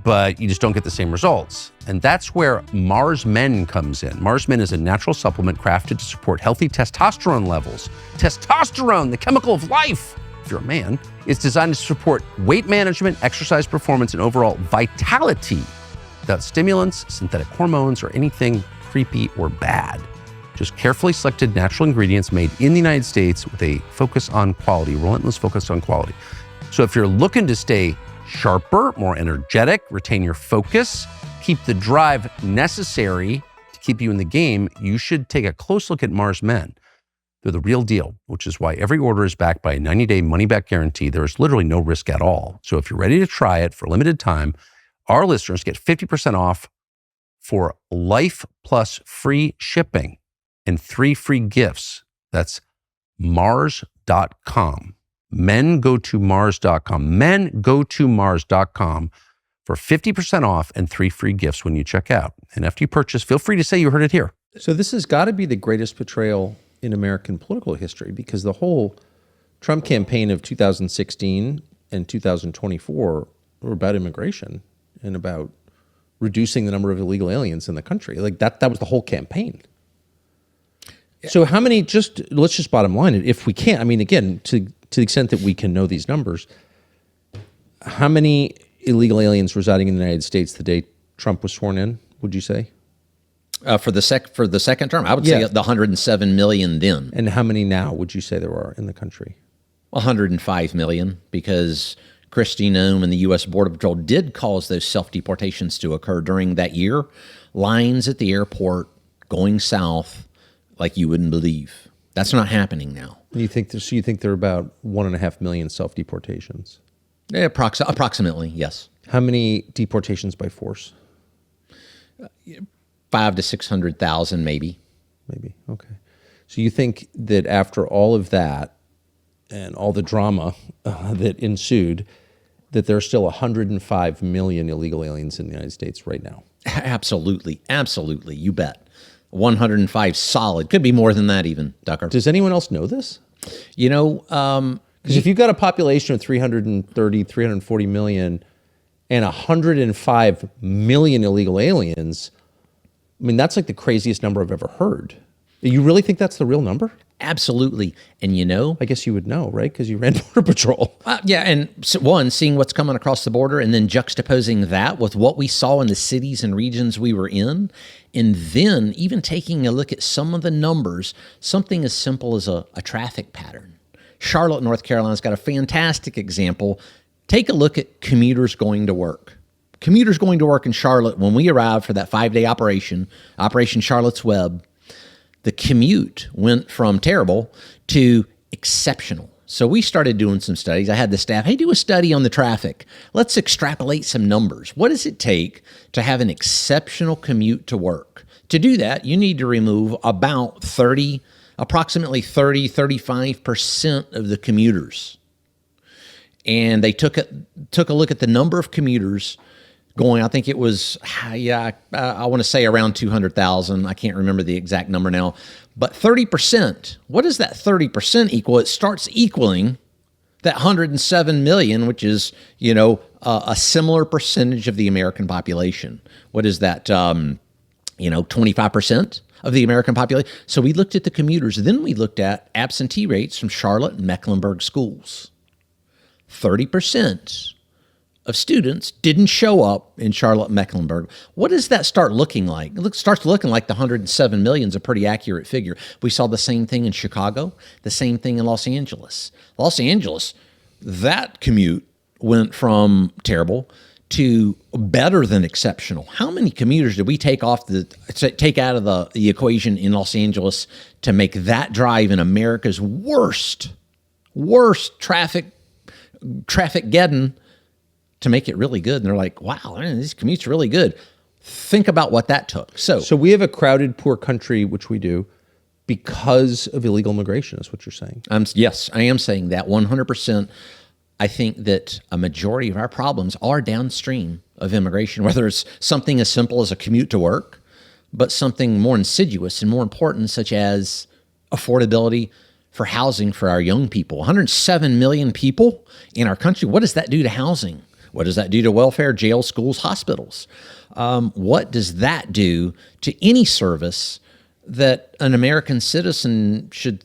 but you just don't get the same results. And that's where Mars Men comes in. Mars Men is a natural supplement crafted to support healthy testosterone levels. Testosterone, the chemical of life. If you're a man, it's designed to support weight management, exercise performance, and overall vitality without stimulants, synthetic hormones, or anything creepy, or bad. Just carefully selected natural ingredients made in the United States with a focus on quality, relentless focus on quality. So if you're looking to stay sharper, more energetic, retain your focus, keep the drive necessary to keep you in the game, you should take a close look at Mars Men. They're the real deal, which is why every order is backed by a 90-day money-back guarantee. There is literally no risk at all. So if you're ready to try it for a limited time, our listeners get 50% off for life plus free shipping and 3 free gifts. That's mars.com. Men go to mars.com. Men go to mars.com for 50% off and 3 free gifts when you check out. And after you purchase, feel free to say you heard it here. So this has got to be the greatest betrayal in American political history, because the whole Trump campaign of 2016 and 2024 were about immigration and about reducing the number of illegal aliens in the country. Like that was the whole campaign. So how many, let's just bottom line it, if we can't, I mean, again, to the extent that we can know these numbers, how many illegal aliens residing in the United States the day Trump was sworn in, would you say? For the second term, I would say the 107 million then. And how many now would you say there are in the country? 105 million, because Kristi Noem and the U.S. Border Patrol did cause those self-deportations to occur during that year. Lines at the airport going south like you wouldn't believe. That's not happening now. You think there are about 1.5 million self-deportations? Yeah, approximately, yes. How many deportations by force? 500,000 to 600,000, maybe. Maybe, okay. So you think that after all of that and all the drama that ensued, that there are still 105 million illegal aliens in the United States right now? Absolutely, absolutely, you bet. 105 solid. Could be more than that even, Tucker. Does anyone else know this? You know, because if you've got a population of 330, 340 million and 105 million illegal aliens, I mean, that's like the craziest number I've ever heard. You really think that's the real number? Absolutely. And you know, I guess you would know, right? Because you ran Border Patrol. Yeah. And one, seeing what's coming across the border and then juxtaposing that with what we saw in the cities and regions we were in. And then even taking a look at some of the numbers, something as simple as a traffic pattern. Charlotte, North Carolina's got a fantastic example. Take a look at commuters going to work. Commuters going to work in Charlotte, when we arrived for that 5-day Operation Charlotte's Web, the commute went from terrible to exceptional. So we started doing some studies. I had the staff, hey, do a study on the traffic. Let's extrapolate some numbers. What does it take to have an exceptional commute to work? To do that, you need to remove approximately 35% of the commuters. And they took a look at the number of commuters going, I think it was, I want to say around 200,000. I can't remember the exact number now. But 30%, what does that 30% equal? It starts equaling that 107 million, which is, a similar percentage of the American population. What is that, 25% of the American population? So we looked at the commuters. Then we looked at absentee rates from Charlotte and Mecklenburg schools. 30% of students didn't show up in Charlotte, Mecklenburg. What does that start looking like? It starts looking like the 107 million is a pretty accurate figure. We saw the same thing in Chicago, the same thing in Los Angeles. Los Angeles, that commute went from terrible to better than exceptional. How many commuters did we take out of the equation in Los Angeles to make that drive in America's worst traffic-geddon to make it really good? And they're like, wow, man, this commute's really good. Think about what that took. So we have a crowded, poor country, which we do, because of illegal immigration, is what you're saying. Yes, I am saying that 100%. I think that a majority of our problems are downstream of immigration, whether it's something as simple as a commute to work, but something more insidious and more important, such as affordability for housing for our young people. 107 million people in our country. What does that do to housing? What does that do to welfare, jails, schools, hospitals? What does that do to any service that an American citizen should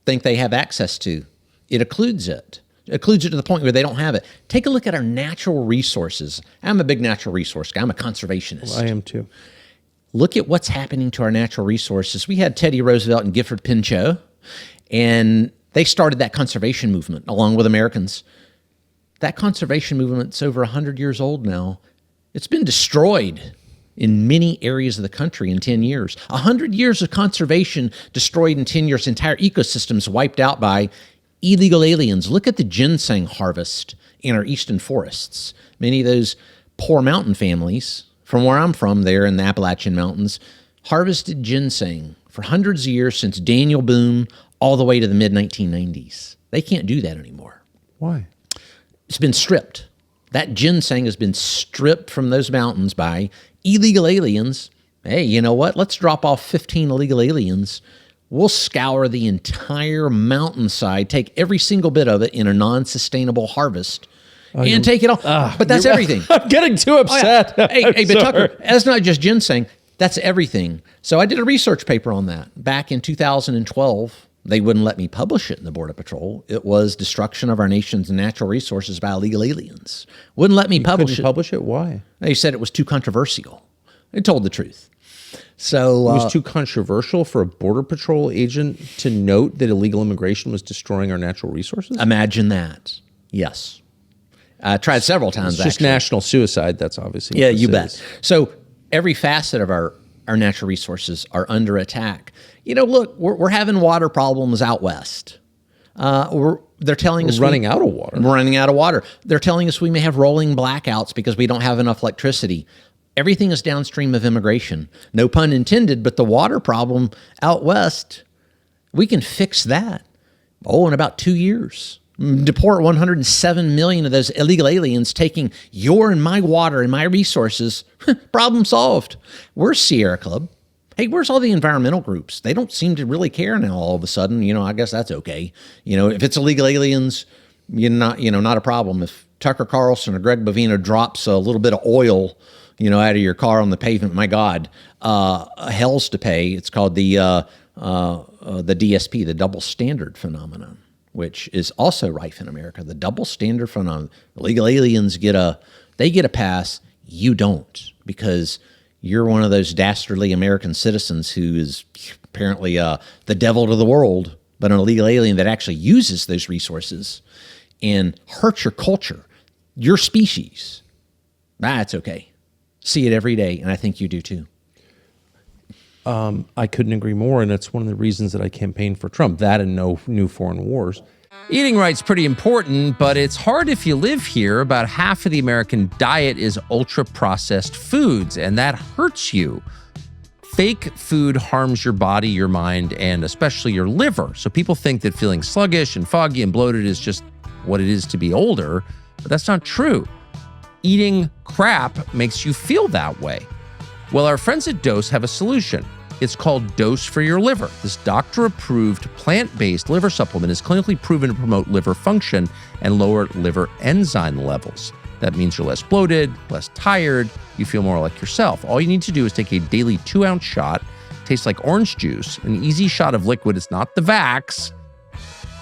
think they have access to? It occludes it. It occludes it to the point where they don't have it. Take a look at our natural resources. I'm a big natural resource guy. I'm a conservationist. Well, I am too. look at what's happening to our natural resources. We had Teddy Roosevelt and Gifford Pinchot, and they started that conservation movement along with Americans. That conservation movement's over 100 years old now. It's been destroyed in many areas of the country in 10 years. 100 years of conservation destroyed in 10 years. Entire ecosystems wiped out by illegal aliens. Look at the ginseng harvest in our eastern forests. Many of those poor mountain families, from where I'm from there in the Appalachian Mountains, harvested ginseng for hundreds of years since Daniel Boone all the way to the mid-1990s. They can't do that anymore. Why? It's been stripped. That ginseng has been stripped from those mountains by illegal aliens. Hey, you know what? Let's drop off 15 illegal aliens. We'll scour the entire mountainside, take every single bit of it in a non-sustainable harvest, and take it all. But that's everything. I'm getting too upset. Hey, but Tucker, that's not just ginseng. That's everything. So I did a research paper on that back in 2012. They wouldn't let me publish it in the Border Patrol. It was destruction of our nation's natural resources by illegal aliens. Wouldn't let me publish it. Publish it? Why? They said it was too controversial. They told the truth. So it was too controversial for a Border Patrol agent to note that illegal immigration was destroying our natural resources? Imagine that. Yes. I tried several times, It's just national suicide. That's obviously Yeah, what this you bet. is. So every facet of our natural resources are under attack. You know, look, we're having water problems out west. They're telling us We're running out of water. We're running out of water. They're telling us we may have rolling blackouts because we don't have enough electricity. Everything is downstream of immigration. No pun intended, but the water problem out west, we can fix that. In about 2 years. Deport 107 million of those illegal aliens taking your and my water and my resources. Problem solved. We're Sierra Club. Hey, where's all the environmental groups? They don't seem to really care now all of a sudden. I guess that's okay. If it's illegal aliens, not a problem. If Tucker Carlson or Greg Bovino drops a little bit of oil, out of your car on the pavement, my God, hell's to pay. It's called the DSP, the double standard phenomenon, which is also rife in America. The double standard phenomenon. Illegal aliens get a pass. You don't, because you're one of those dastardly American citizens who is apparently the devil to the world, but an illegal alien that actually uses those resources and hurts your culture, your species. That's okay. See it every day, and I think you do too. I couldn't agree more, and it's one of the reasons that I campaigned for Trump. That and no new foreign wars. Eating right's pretty important, but it's hard if you live here. About half of the American diet is ultra-processed foods, and that hurts you. Fake food harms your body, your mind, and especially your liver. So people think that feeling sluggish and foggy and bloated is just what it is to be older, but that's not true. Eating crap makes you feel that way. Well, our friends at Dose have a solution. It's called Dose for Your Liver. This doctor-approved plant-based liver supplement is clinically proven to promote liver function and lower liver enzyme levels. That means you're less bloated, less tired, you feel more like yourself. All you need to do is take a daily 2-ounce shot. Tastes like orange juice, an easy shot of liquid. It's not the Vax.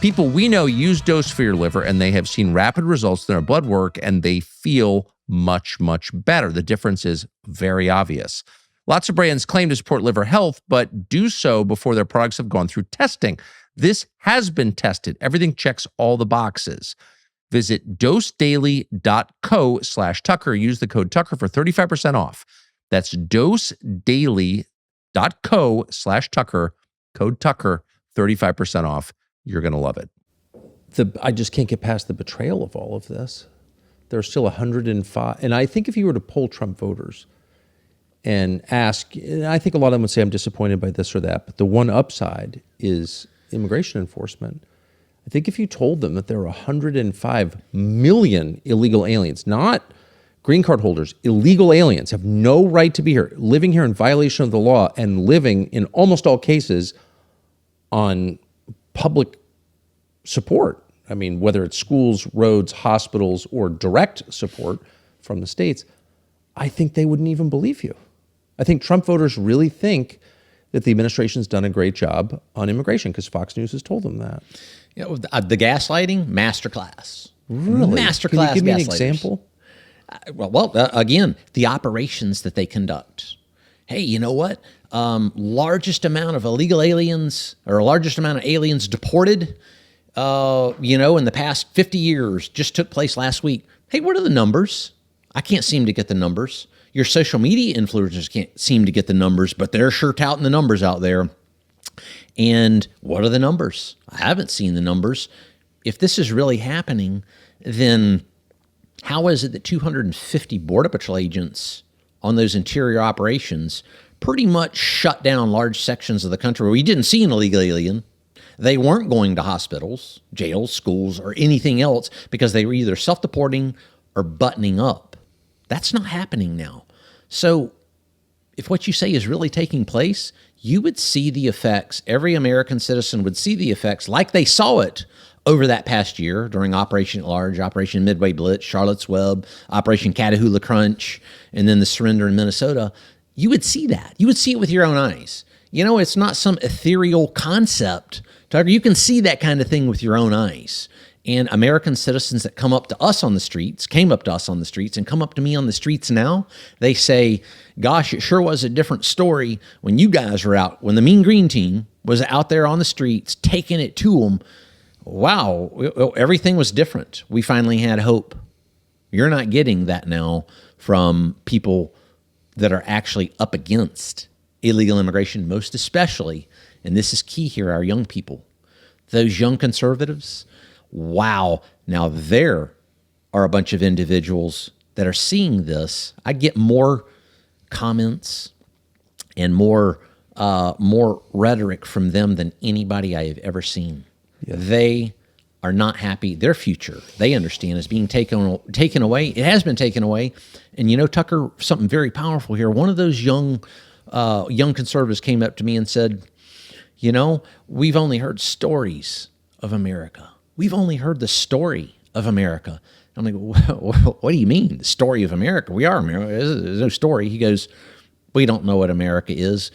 People we know use Dose for Your Liver, and they have seen rapid results in their blood work, and they feel much, much better. The difference is very obvious. Lots of brands claim to support liver health, but do so before their products have gone through testing. This has been tested. Everything checks all the boxes. Visit dosedaily.co/Tucker. Use the code Tucker for 35% off. That's dosedaily.co/Tucker. Code Tucker, 35% off. You're going to love it. I just can't get past the betrayal of all of this. There's still 105. And I think if you were to poll Trump voters and ask, and I think a lot of them would say I'm disappointed by this or that, but the one upside is immigration enforcement. I think if you told them that there are 105 million illegal aliens, not green card holders, illegal aliens have no right to be here, living here in violation of the law and living in almost all cases on public support. I mean, whether it's schools, roads, hospitals, or direct support from the states, I think they wouldn't even believe you. I think Trump voters really think that the administration's done a great job on immigration because Fox News has told them that. The gaslighting, masterclass. Really? Masterclass. Can you give me an gaslighters. example? Again, the operations that they conduct. hey, you know what? Largest amount of illegal aliens or largest amount of aliens deported, in the past 50 years just took place last week. Hey, what are the numbers? I can't seem to get the numbers. Your social media influencers can't seem to get the numbers, but they're sure touting the numbers out there. And what are the numbers? I haven't seen the numbers. If this is really happening, then how is it that 250 Border Patrol agents on those interior operations pretty much shut down large sections of the country where we didn't see an illegal alien? They weren't going to hospitals, jails, schools, or anything else because they were either self-deporting or buttoning up. That's not happening now. So if what you say is really taking place, you would see the effects. Every American citizen would see the effects like they saw it over that past year during Operation at Large, Operation Midway Blitz, Charlotte's Web, Operation Catahoula Crunch, and then the surrender in Minnesota. You would see that. You would see it with your own eyes. It's not some ethereal concept, Tucker. You can see that kind of thing with your own eyes. And American citizens that came up to us on the streets, and come up to me on the streets now, they say, gosh, it sure was a different story when you guys were out, when the Mean Green team was out there on the streets taking it to them. Wow, everything was different. We finally had hope. You're not getting that now from people that are actually up against illegal immigration, most especially, and this is key here, our young people. Those young conservatives, wow, now there are a bunch of individuals that are seeing this. I get more comments and more rhetoric from them than anybody I have ever seen. Yeah. They are not happy. Their future, they understand, is being taken away. It has been taken away. And Tucker, something very powerful here. One of those young conservatives came up to me and said, we've only heard stories of America. We've only heard the story of America. I'm like, what do you mean, the story of America? We are America. There's no story. He goes, we don't know what America is.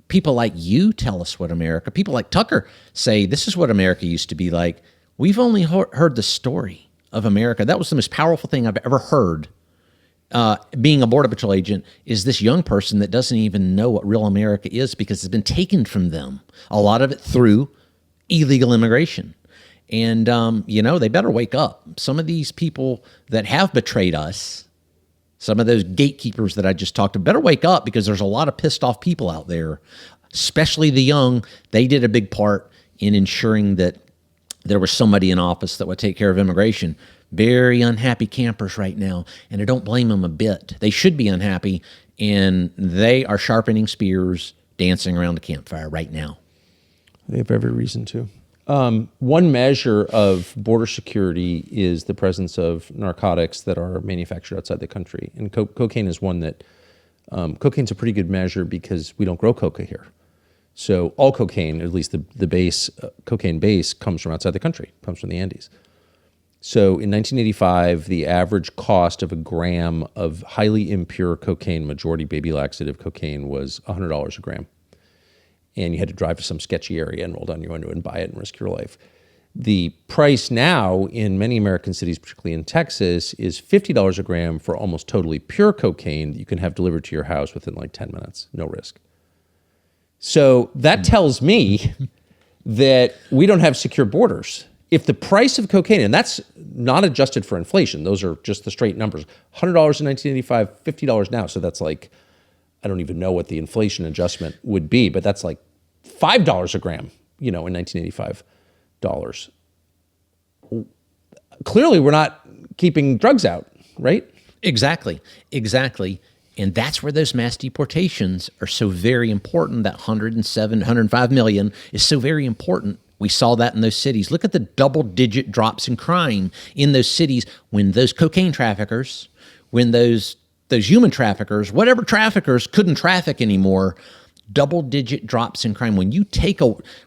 People like you tell us what America, people like Tucker say, this is what America used to be like. We've only heard the story of America. That was the most powerful thing I've ever heard. Being a Border Patrol agent is this young person that doesn't even know what real America is because it's been taken from them. A lot of it through illegal immigration. And, they better wake up. Some of these people that have betrayed us, some of those gatekeepers that I just talked about, better wake up because there's a lot of pissed off people out there, especially the young. They did a big part in ensuring that there was somebody in office that would take care of immigration. Very unhappy campers right now, and I don't blame them a bit. They should be unhappy, and they are sharpening spears, dancing around the campfire right now. They have every reason to. One measure of border security is the presence of narcotics that are manufactured outside the country. And cocaine is one that, cocaine's a pretty good measure because we don't grow coca here. So all cocaine, at least the base, cocaine base, comes from outside the country, comes from the Andes. So in 1985, the average cost of a gram of highly impure cocaine, majority baby laxative cocaine, was $100 a gram. And you had to drive to some sketchy area and roll down your window and buy it and risk your life. The price now in many American cities, particularly in Texas, is $50 a gram for almost totally pure cocaine that you can have delivered to your house within like 10 minutes, no risk. So that tells me that we don't have secure borders. If the price of cocaine, and that's not adjusted for inflation, those are just the straight numbers, $100 in 1985, $50 now, so that's like, I don't even know what the inflation adjustment would be, but that's like $5 a gram, in 1985 dollars. Clearly, we're not keeping drugs out, right? Exactly. And that's where those mass deportations are so very important. That 105 million is so very important. We saw that in those cities. Look at the double-digit drops in crime in those cities when those cocaine traffickers, when those human traffickers, whatever traffickers couldn't traffic anymore, double-digit drops in crime. When you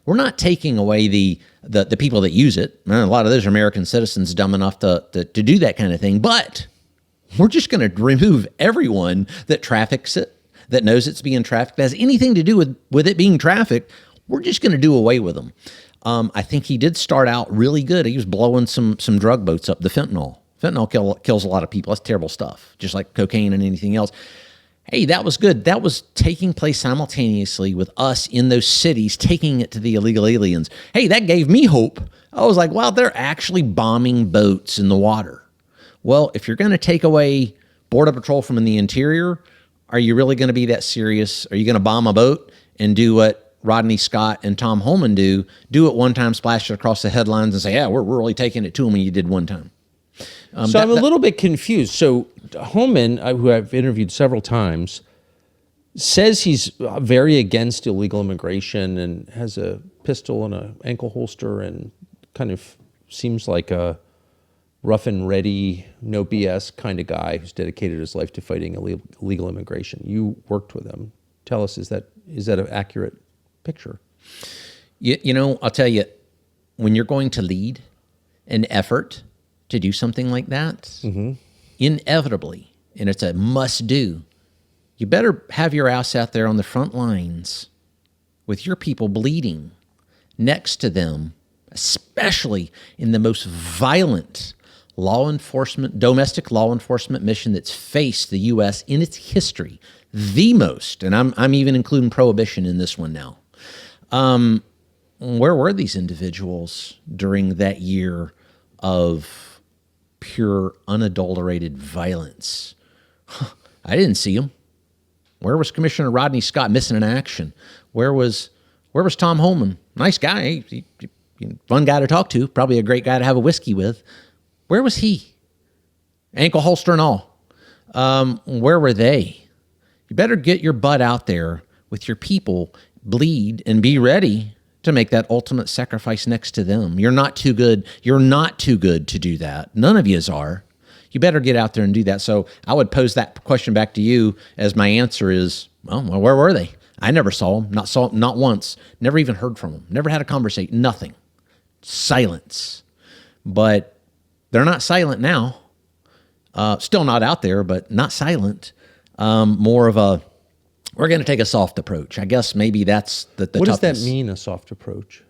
we're not taking away the people that use it. A lot of those are American citizens dumb enough to do that kind of thing, but we're just going to remove everyone that traffics it, that knows it's being trafficked, that has anything to do with it being trafficked. We're just going to do away with them. I think he did start out really good. He was blowing some drug boats up, the fentanyl. Fentanyl kills a lot of people. That's terrible stuff, just like cocaine and anything else. Hey, that was good. That was taking place simultaneously with us in those cities, taking it to the illegal aliens. Hey, that gave me hope. I was like, wow, they're actually bombing boats in the water. Well, if you're going to take away Border Patrol from in the interior, are you really going to be that serious? Are you going to bomb a boat and do what Rodney Scott and Tom Homan do it one time, splash it across the headlines and say, yeah, we're really taking it to them when you did one time. So I'm a little bit confused. So Homan, who I've interviewed several times, says he's very against illegal immigration and has a pistol and an ankle holster and kind of seems like a rough and ready, no BS kind of guy who's dedicated his life to fighting illegal immigration. You worked with him. Tell us, is that an accurate picture? You know, I'll tell you, when you're going to lead an effort to do something like that, inevitably, and it's a must do, you better have your ass out there on the front lines with your people bleeding next to them, especially in the most violent domestic law enforcement mission that's faced the U.S. in its history, the most, and I'm even including prohibition in this one now. Where were these individuals during that year of pure, unadulterated violence? I didn't see them. Where was Commissioner Rodney Scott missing in action? Where was Tom Homan? Nice guy, he, fun guy to talk to, probably a great guy to have a whiskey with. Where was he? Ankle holster and all. Where were they? You better get your butt out there with your people, bleed, and be ready to make that ultimate sacrifice next to them. You're not too good. You're not too good to do that. None of yous are. You better get out there and do that. So I would pose that question back to you as my answer is, well, where were they? I never saw them, not once, never even heard from them, never had a conversation, nothing. Silence. But they're not silent now. Still not out there, but not silent. More of a, we're going to take a soft approach. I guess maybe that's the What toughest. does that mean, a soft approach?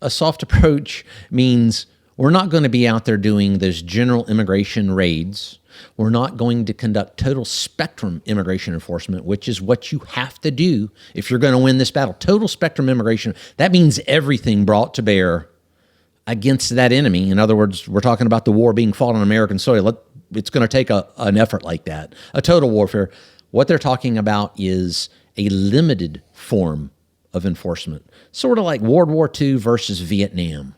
A soft approach means we're not going to be out there doing those general immigration raids. We're not going to conduct total spectrum immigration enforcement, which is what you have to do if you're going to win this battle. Total spectrum immigration, that means everything brought to bear against that enemy. In other words, we're talking about the war being fought on American soil. It's going to take an effort like that, a total warfare. What they're talking about is a limited form of enforcement, sort of like World War II versus Vietnam.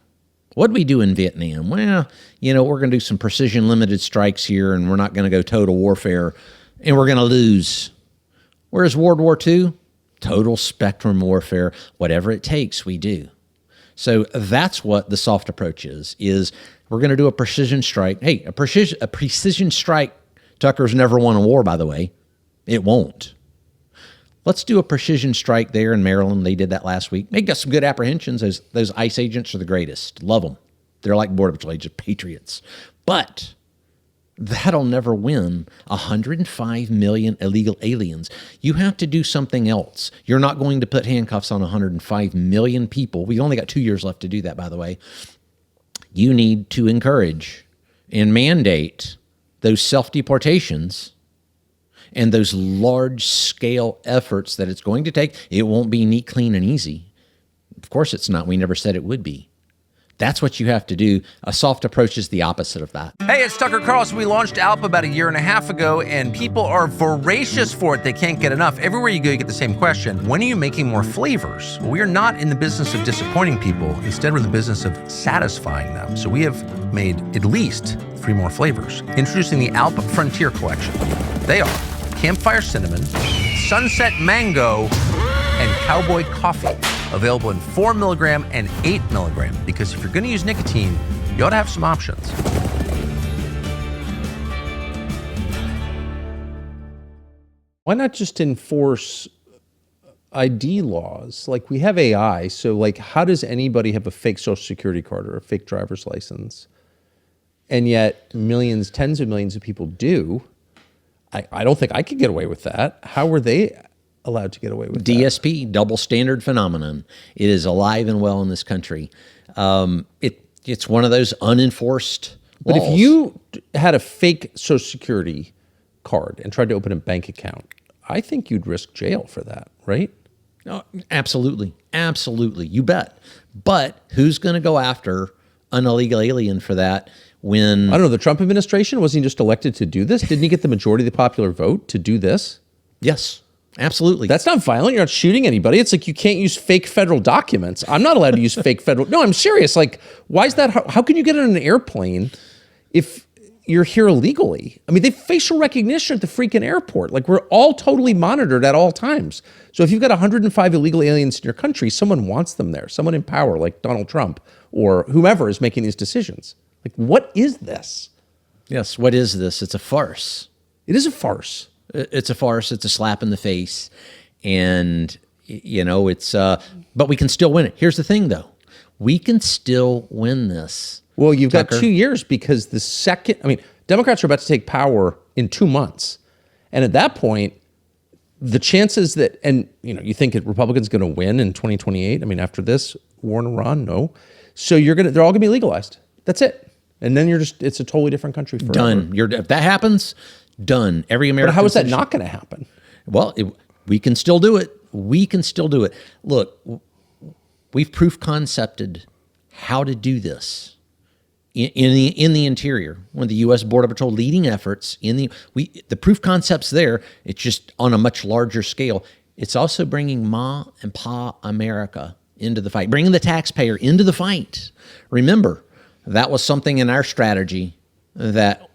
What did we do in Vietnam? Well, we're going to do some precision limited strikes here, and we're not going to go total warfare, and we're going to lose. Whereas World War II, total spectrum warfare, whatever it takes, we do. So that's what the soft approach is we're going to do a precision strike. Hey, a precision strike, Tucker's never won a war, by the way. It won't. Let's do a precision strike there in Maryland. They did that last week. They got some good apprehensions. Those ICE agents are the greatest. Love them. They're like Border Patrol agents, patriots. But that'll never win 105 million illegal aliens. You have to do something else. You're not going to put handcuffs on 105 million people. We've only got 2 years left to do that, by the way. You need to encourage and mandate those self-deportations and those large-scale efforts that it's going to take. It won't be neat, clean, and easy. Of course it's not. We never said it would be. That's what you have to do. A soft approach is the opposite of that. Hey, it's Tucker Carlson. We launched ALP about 1.5 years ago, and people are voracious for it. They can't get enough. Everywhere you go, you get the same question. When are you making more flavors? Well, we are not in the business of disappointing people. Instead, we're in the business of satisfying them. So we have made at least 3 more flavors. Introducing the ALP Frontier Collection. They are Campfire Cinnamon, Sunset Mango, and Cowboy Coffee. Available in 4 milligram and 8 milligram. Because if you're going to use nicotine, you ought to have some options. Why not just enforce ID laws? Like, we have AI, so like, how does anybody have a fake Social Security card or a fake driver's license? And yet millions, tens of millions of people do. I don't think I could get away with that. How were they allowed to get away with DSP, that? Double standard phenomenon. It is alive and well in this country. It's one of those unenforced But laws. if you had a fake Social Security card and tried to open a bank account, I think you'd risk jail for that, right? Oh, absolutely. Absolutely. You bet. But who's going to go after an illegal alien for that when... I don't know. The Trump administration, wasn't he just elected to do this? Didn't he get the majority of the popular vote to do this? Yes, absolutely. That's not violent. You're not shooting anybody. It's like you can't use fake federal documents. I'm not allowed to use fake federal... No, I'm serious. Like, why is that? How can you get on an airplane if you're here illegally? I mean, they have facial recognition at the freaking airport. Like, we're all totally monitored at all times. So if you've got 105 illegal aliens in your country, someone wants them there. Someone in power, like Donald Trump or whomever is making these decisions. Like, what is this? Yes, what is this? It's a farce. It is a farce. It's a farce. It's a slap in the face. And, you know, it's... but we can still win it. Here's the thing, though. We can still win this. Well, you've Tucker. got 2 years because the second... I mean, Democrats are about to take power in 2 months. And at that point, the chances that... And, you know, you think a Republican's going to win in 2028? I mean, after this, war in Iran? No. So they're all going to be legalized. That's it. And then it's a totally different country forever. Done. If that happens, done. Every American... But how is that not going to happen? Well, we can still do it. We can still do it. Look, we've proof concepted how to do this in the interior. One of the U.S. Border Patrol leading efforts the proof concept's there. It's just on a much larger scale. It's also bringing Ma and Pa America into the fight, bringing the taxpayer into the fight. Remember, that was something in our strategy that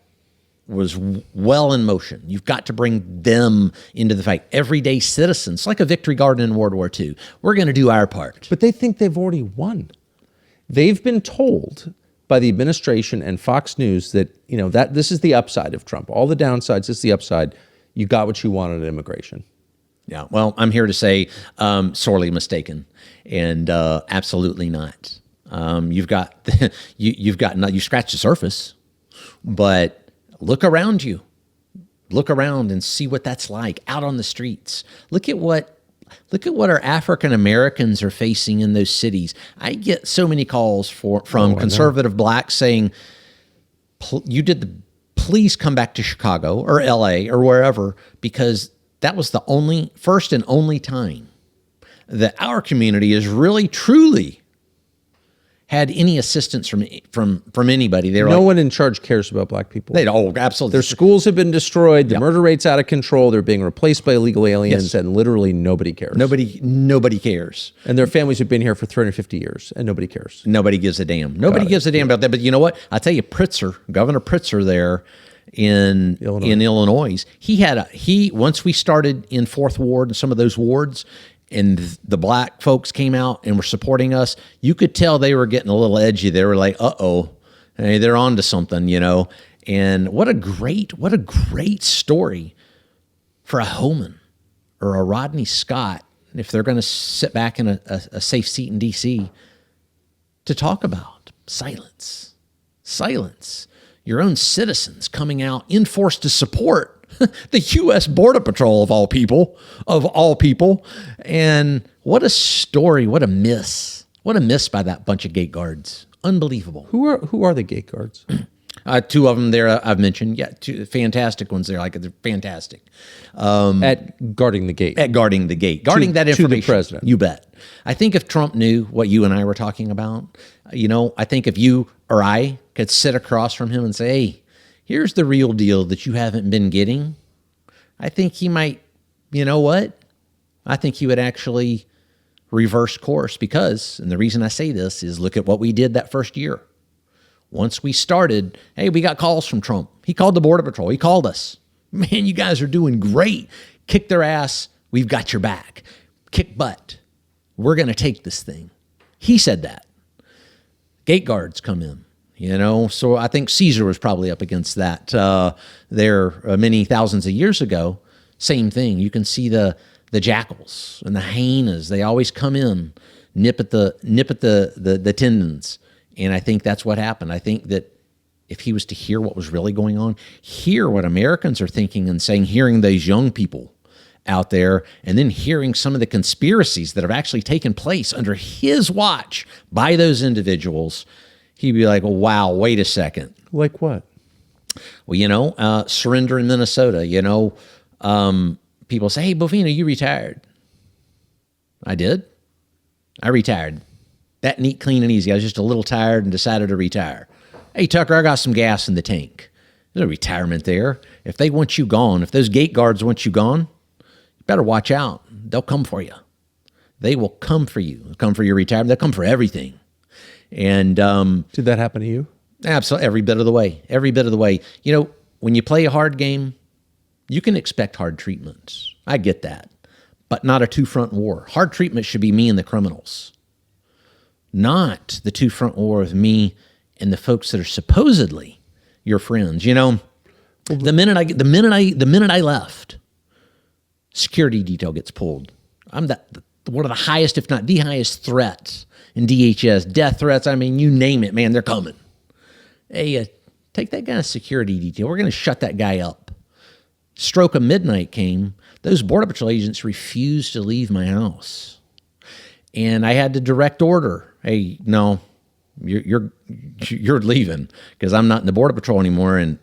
was well in motion. You've got to bring them into the fight. Everyday citizens, like a victory garden in World War II. We're going to do our part. But they think they've already won. They've been told by the administration and Fox News that, you know, that this is the upside of Trump. All the downsides, this is the upside. You got what you wanted in immigration. Yeah, well, I'm here to say sorely mistaken, and absolutely not. You scratched the surface, but look around you. Look around and see what that's like out on the streets. Look at what our African Americans are facing in those cities. I get so many calls from conservative blacks saying, please come back to Chicago or LA or wherever, because that was the first and only time that our community has really, truly had any assistance from anybody. No one in charge cares about black people. Absolutely. Their schools have been destroyed. The murder rate's out of control. They're being replaced by illegal aliens, and literally nobody cares. Nobody cares. And their families have been here for 350 years, and nobody cares. Nobody gives a damn. Nobody gives a damn about that. But you know what? I tell you, Governor Pritzker there in Illinois, once we started in 4th Ward and some of those wards, and the black folks came out and were supporting us, you could tell they were getting a little edgy. They were like, hey, they're on to something, you know. And what a great story for a Homan or a Rodney Scott, if they're going to sit back in a safe seat in D.C., to talk about silence. Your own citizens coming out in force to support the U.S. Border Patrol of all people. And what a story, what a miss by that bunch of gate guards. Unbelievable. Who are the gate guards? 2 of them there I've mentioned. Yeah, 2 fantastic ones there. They're fantastic. At guarding the gate. Guarding that information. To the president. You bet. I think if Trump knew what you and I were talking about, you know, I think if you or I could sit across from him and say, hey, here's the real deal that you haven't been getting, I think he might, you know what? I think he would actually reverse course because, and the reason I say this is look at what we did that first year. Once we started, hey, we got calls from Trump. He called the Border Patrol. He called us. Man, you guys are doing great. Kick their ass. We've got your back. Kick butt. We're going to take this thing. He said that. Gate guards come in. You know, so I think Caesar was probably up against that there many thousands of years ago. Same thing. You can see the jackals and the hyenas. They always come in, nip at the tendons, and I think that's what happened. I think that if he was to hear what was really going on, hear what Americans are thinking and saying, hearing those young people out there, and then hearing some of the conspiracies that have actually taken place under his watch by those individuals, he'd be like, well, wow, wait a second. Like what? Well, surrender in Minnesota, people say, hey, Bovino, you retired. I did. I retired. That neat, clean, and easy. I was just a little tired and decided to retire. Hey, Tucker, I got some gas in the tank. There's a retirement there. If they want you gone, if those gate guards want you gone, you better watch out. They'll come for you. They will come for you. They'll come for your retirement. They'll come for everything. And did that happen to you? Absolutely, every bit of the way. Every bit of the way. When you play a hard game, you can expect hard treatments. I get that. But not a two-front war. Hard treatment should be me and the criminals, not the two-front war of me and the folks that are supposedly your friends. The minute I left, security detail gets pulled. I'm one of the highest, if not the highest threat in DHS. Death threats, you name it, man, they're coming. Hey, take that guy to security detail. We're going to shut that guy up. Stroke of midnight came. Those Border Patrol agents refused to leave my house. And I had to direct order. Hey, no, you're leaving because I'm not in the Border Patrol anymore. And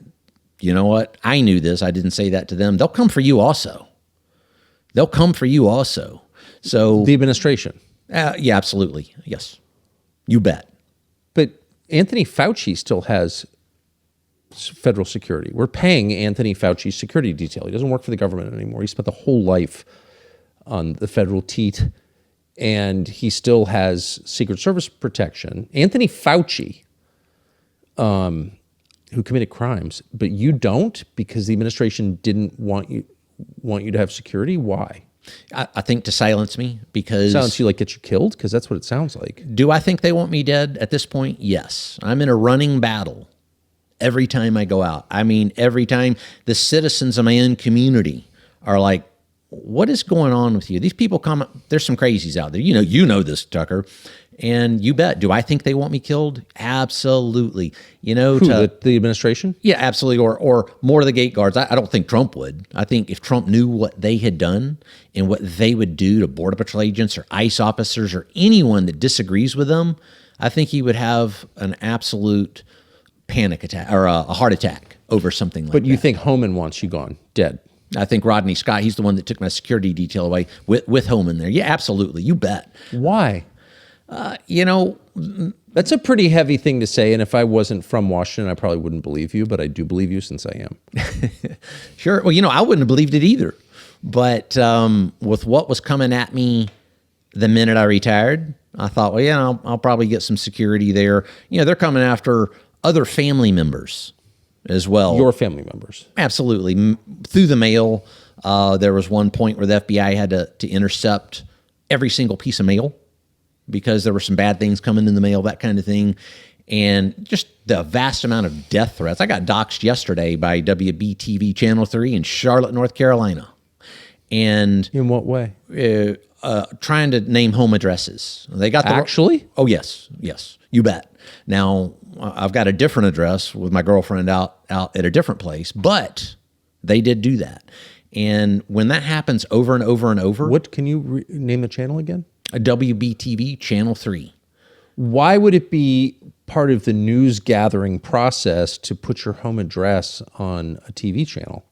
you know what? I knew this. I didn't say that to them. They'll come for you also. So the administration. Yeah, absolutely. Yes, you bet. But Anthony Fauci still has federal security. We're paying Anthony Fauci's security detail. He doesn't work for the government anymore. He spent the whole life on the federal teat, and he still has Secret Service protection. Anthony Fauci, who committed crimes, but you don't because the administration didn't want you to have security. Why? I think to silence me because... Silence you, like get you killed? Because that's what it sounds like. Do I think they want me dead at this point? Yes. I'm in a running battle every time I go out. Every time the citizens of my own community are like, what is going on with you? These people come, there's some crazies out there. You know this, Tucker. And you bet. Do I think they want me killed? Absolutely. The administration? Yeah, absolutely. Or more of the gate guards. I don't think Trump would. I think if Trump knew what they had done and what they would do to Border Patrol agents or ICE officers or anyone that disagrees with them, I think he would have an absolute panic attack or a heart attack over something like that. But you think Homan wants you gone, dead? I think Rodney Scott, he's the one that took my security detail away with Homan there. Yeah, absolutely. You bet. Why? That's a pretty heavy thing to say. And if I wasn't from Washington, I probably wouldn't believe you, but I do believe you since I am. Sure. Well, I wouldn't have believed it either. But with what was coming at me the minute I retired, I thought, well, yeah, I'll probably get some security there. They're coming after other family members as well. Your family members. Absolutely. Through the mail, there was one point where the FBI had to intercept every single piece of mail because there were some bad things coming in the mail, that kind of thing. And just the vast amount of death threats. I got doxxed yesterday by WBTV Channel 3 in Charlotte, North Carolina. And in what way? Trying to name home addresses. They got actually? Oh, yes. You bet. Now, I've got a different address with my girlfriend out at a different place, but they did do that. And when that happens over and over and over... What, can you name the channel again? WBTV Channel 3. Why would it be part of the news gathering process to put your home address on a TV channel?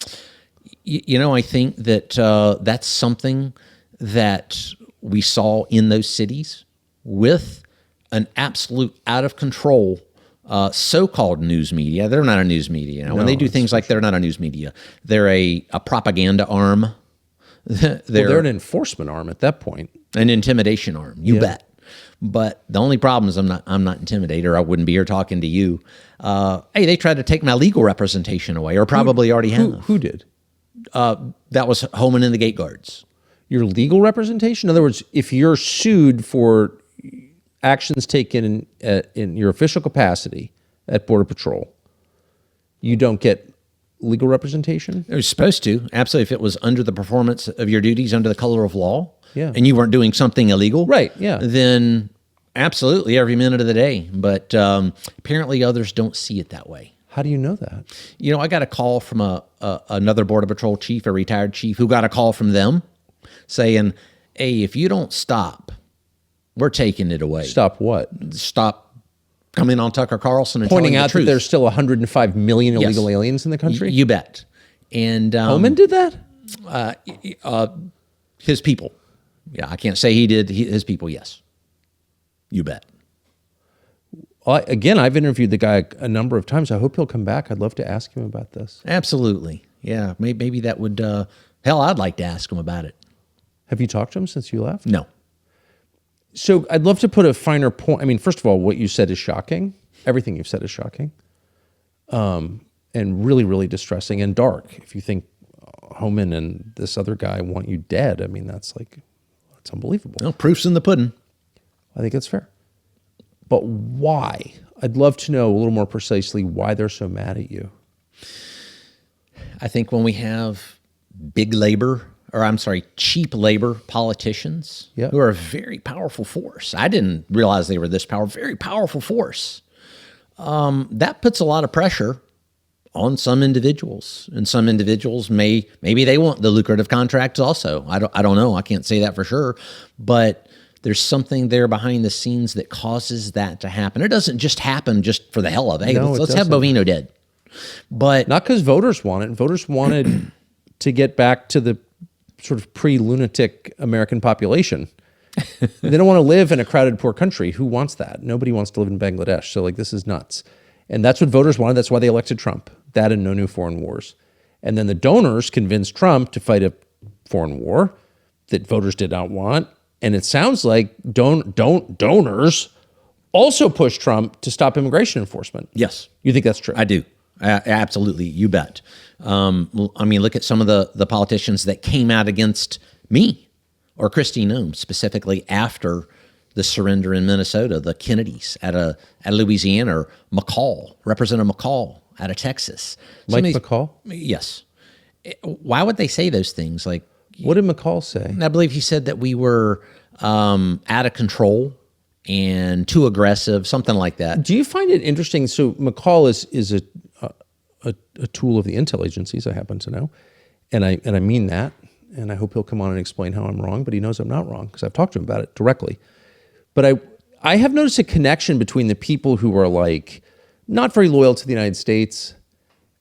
I think that that's something that we saw in those cities with an absolute out of control so-called news media. They're not a news media. When they do things like they're not a news media, they're a propaganda arm. They're an enforcement arm at that point. An intimidation arm, you bet. But the only problem is I'm not intimidator. I wouldn't be here talking to you. Hey, they tried to take my legal representation away, or probably already have. Who did? That was Homan and the gate guards. Your legal representation? In other words, if you're sued for actions taken in your official capacity at Border Patrol, you don't get legal representation? You're supposed to. Absolutely. If it was under the performance of your duties under the color of law, yeah, and you weren't doing something illegal, right? Yeah, then absolutely every minute of the day. But apparently others don't see it that way. How do you know that? I got a call from another Border Patrol chief, a retired chief, who got a call from them saying, hey, if you don't stop, we're taking it away. Stop what? Stop coming on Tucker Carlson and pointing telling out the truth. that there's still 105 million illegal Yes. aliens in the country? You bet. And Homan did that? his people. Yeah, I can't say he did. His people, yes. You bet. Again, I've interviewed the guy a number of times. I hope he'll come back. I'd love to ask him about this. Absolutely. Yeah, maybe that would, hell, I'd like to ask him about it. Have you talked to him since you left? No. So I'd love to put a finer point. I mean, first of all, what you said is shocking. Everything you've said is shocking. And really, really distressing and dark. If you think Homan and this other guy want you dead, I mean, that's unbelievable. Well, proof's in the pudding. I think that's fair. But why? I'd love to know a little more precisely why they're so mad at you. I think when we have cheap labor politicians Yep. who are a very powerful force. I didn't realize they were this powerful, very powerful force. That puts a lot of pressure on some individuals, and some individuals maybe they want the lucrative contracts also. I don't know. I can't say that for sure, but there's something there behind the scenes that causes that to happen. It doesn't just happen just for the hell of it. Hey, No, let's it have doesn't. Bovino dead. But Not because voters want it. Voters wanted to get back to the sort of pre-lunatic American population. They don't want to live in a crowded, poor country. Who wants that? Nobody wants to live in Bangladesh. So, this is nuts. And that's what voters wanted. That's why they elected Trump. That and no new foreign wars. And then the donors convinced Trump to fight a foreign war that voters did not want. And it sounds like donors also pushed Trump to stop immigration enforcement. yes. You think that's true? I do. Absolutely. You bet. Look at some of the politicians that came out against me or Kristi Noem, specifically after the surrender in Minnesota, the Kennedys at Louisiana, or Representative McCall out of Texas. Mike McCall? Yes. Why would they say those things? Like, What did McCall say? I believe he said that we were out of control and too aggressive, something like that. Do you find it interesting? So McCall is a tool of the intel agencies, I happen to know, and I mean that, and I hope he'll come on and explain how I'm wrong. But he knows I'm not wrong because I've talked to him about it directly. But I have noticed a connection between the people who are not very loyal to the United States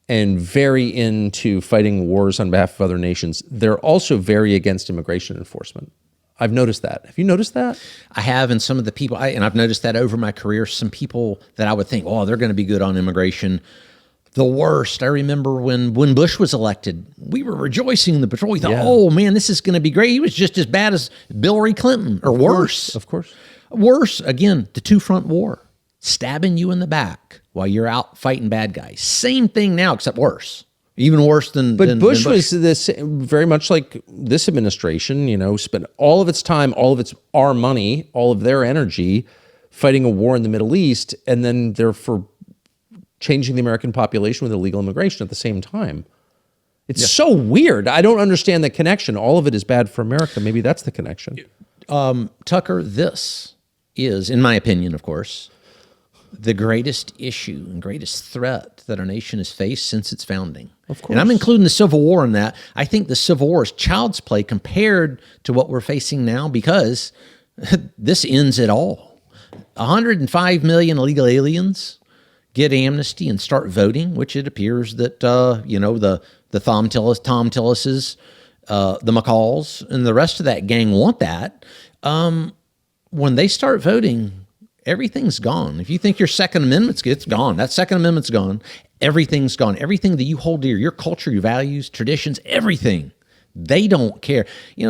and very into fighting wars on behalf of other nations. They're also very against immigration enforcement. I've noticed that. Have you noticed that? I have, and some of the people, and I've noticed that over my career, some people that I would think, oh, they're going to be good on immigration. The worst. I remember when Bush was elected, we were rejoicing in the patrol. We thought, oh man, this is going to be great. He was just as bad as Hillary Clinton, or worse. Of course. Worse. Again, the two-front war, stabbing you in the back while you're out fighting bad guys. Same thing now, except worse. Even worse than. But than Bush Bush was this very much like this administration. Spent all of its time, all of our money, all of their energy fighting a war in the Middle East, and then they're for changing the American population with illegal immigration at the same time. It's so weird. I don't understand the connection. All of it is bad for America. Maybe that's the connection. Tucker, this is, in my opinion, of course, the greatest issue and greatest threat that our nation has faced since its founding. Of course. And I'm including the Civil War in that. I think the Civil War is child's play compared to what we're facing now, because this ends it all. 105 million illegal aliens get amnesty and start voting, which it appears that, the Tom Tillis's, the McCalls, and the rest of that gang want that. When they start voting, everything's gone. If you think your Second Amendment's good, it's gone. That Second Amendment's gone. Everything's gone. Everything that you hold dear, your culture, your values, traditions, everything. They don't care.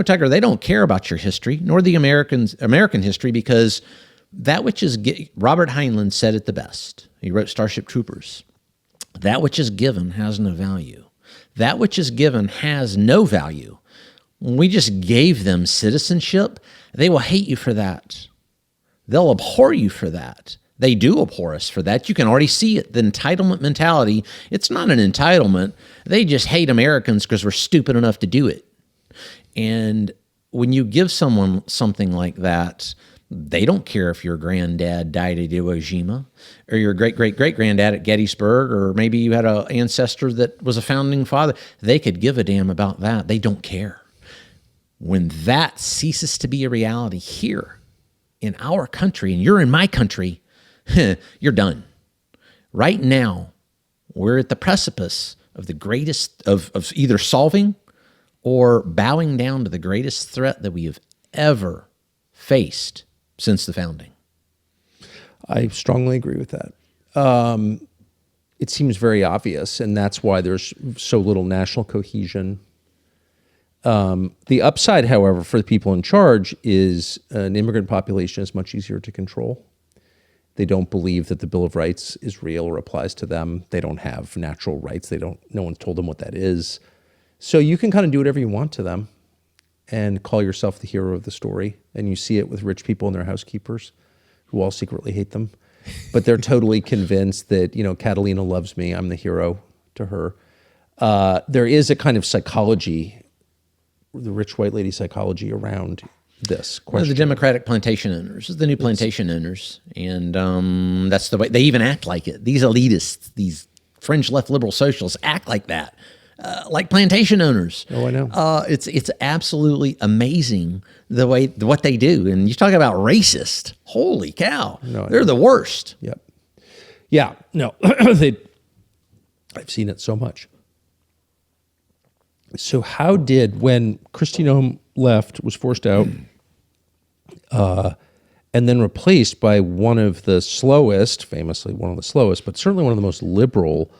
Tucker, they don't care about your history, nor the American history, because that which is, Robert Heinlein said it the best. He wrote Starship Troopers. That which is given has no value. That which is given has no value. When we just gave them citizenship, they will hate you for that. They'll abhor you for that. They do abhor us for that. You can already see it. The entitlement mentality, it's not an entitlement. They just hate Americans because we're stupid enough to do it. And when you give someone something like that, they don't care if your granddad died at Iwo Jima, or your great-great-great-granddad at Gettysburg, or maybe you had an ancestor that was a founding father. They could give a damn about that. They don't care. When that ceases to be a reality here in our country, and you're in my country, you're done. Right now, we're at the precipice of the greatest of either solving or bowing down to the greatest threat that we have ever faced since the founding. I strongly agree with that. It seems very obvious, and that's why there's so little national cohesion. The upside, however, for the people in charge is an immigrant population is much easier to control. They don't believe that the Bill of Rights is real or applies to them. They don't have natural rights. No one's told them what that is. So you can kind of do whatever you want to them and call yourself the hero of the story. And you see it with rich people and their housekeepers who all secretly hate them. But they're totally convinced that, Catalina loves me. I'm the hero to her. There is a kind of psychology, the rich white lady psychology around this question. The Democratic plantation owners, the new plantation owners. And that's the way they even act like it. These elitists, these fringe left liberal socialists act like that. Like plantation owners. Oh, I know. It's absolutely amazing what they do. And you talk about racist. Holy cow. No, they're the worst. Yep. Yeah, no. I've seen it so much. So when Christine Ohm left, was forced out, and then replaced by one of the slowest, famously one of the slowest, but certainly one of the most liberal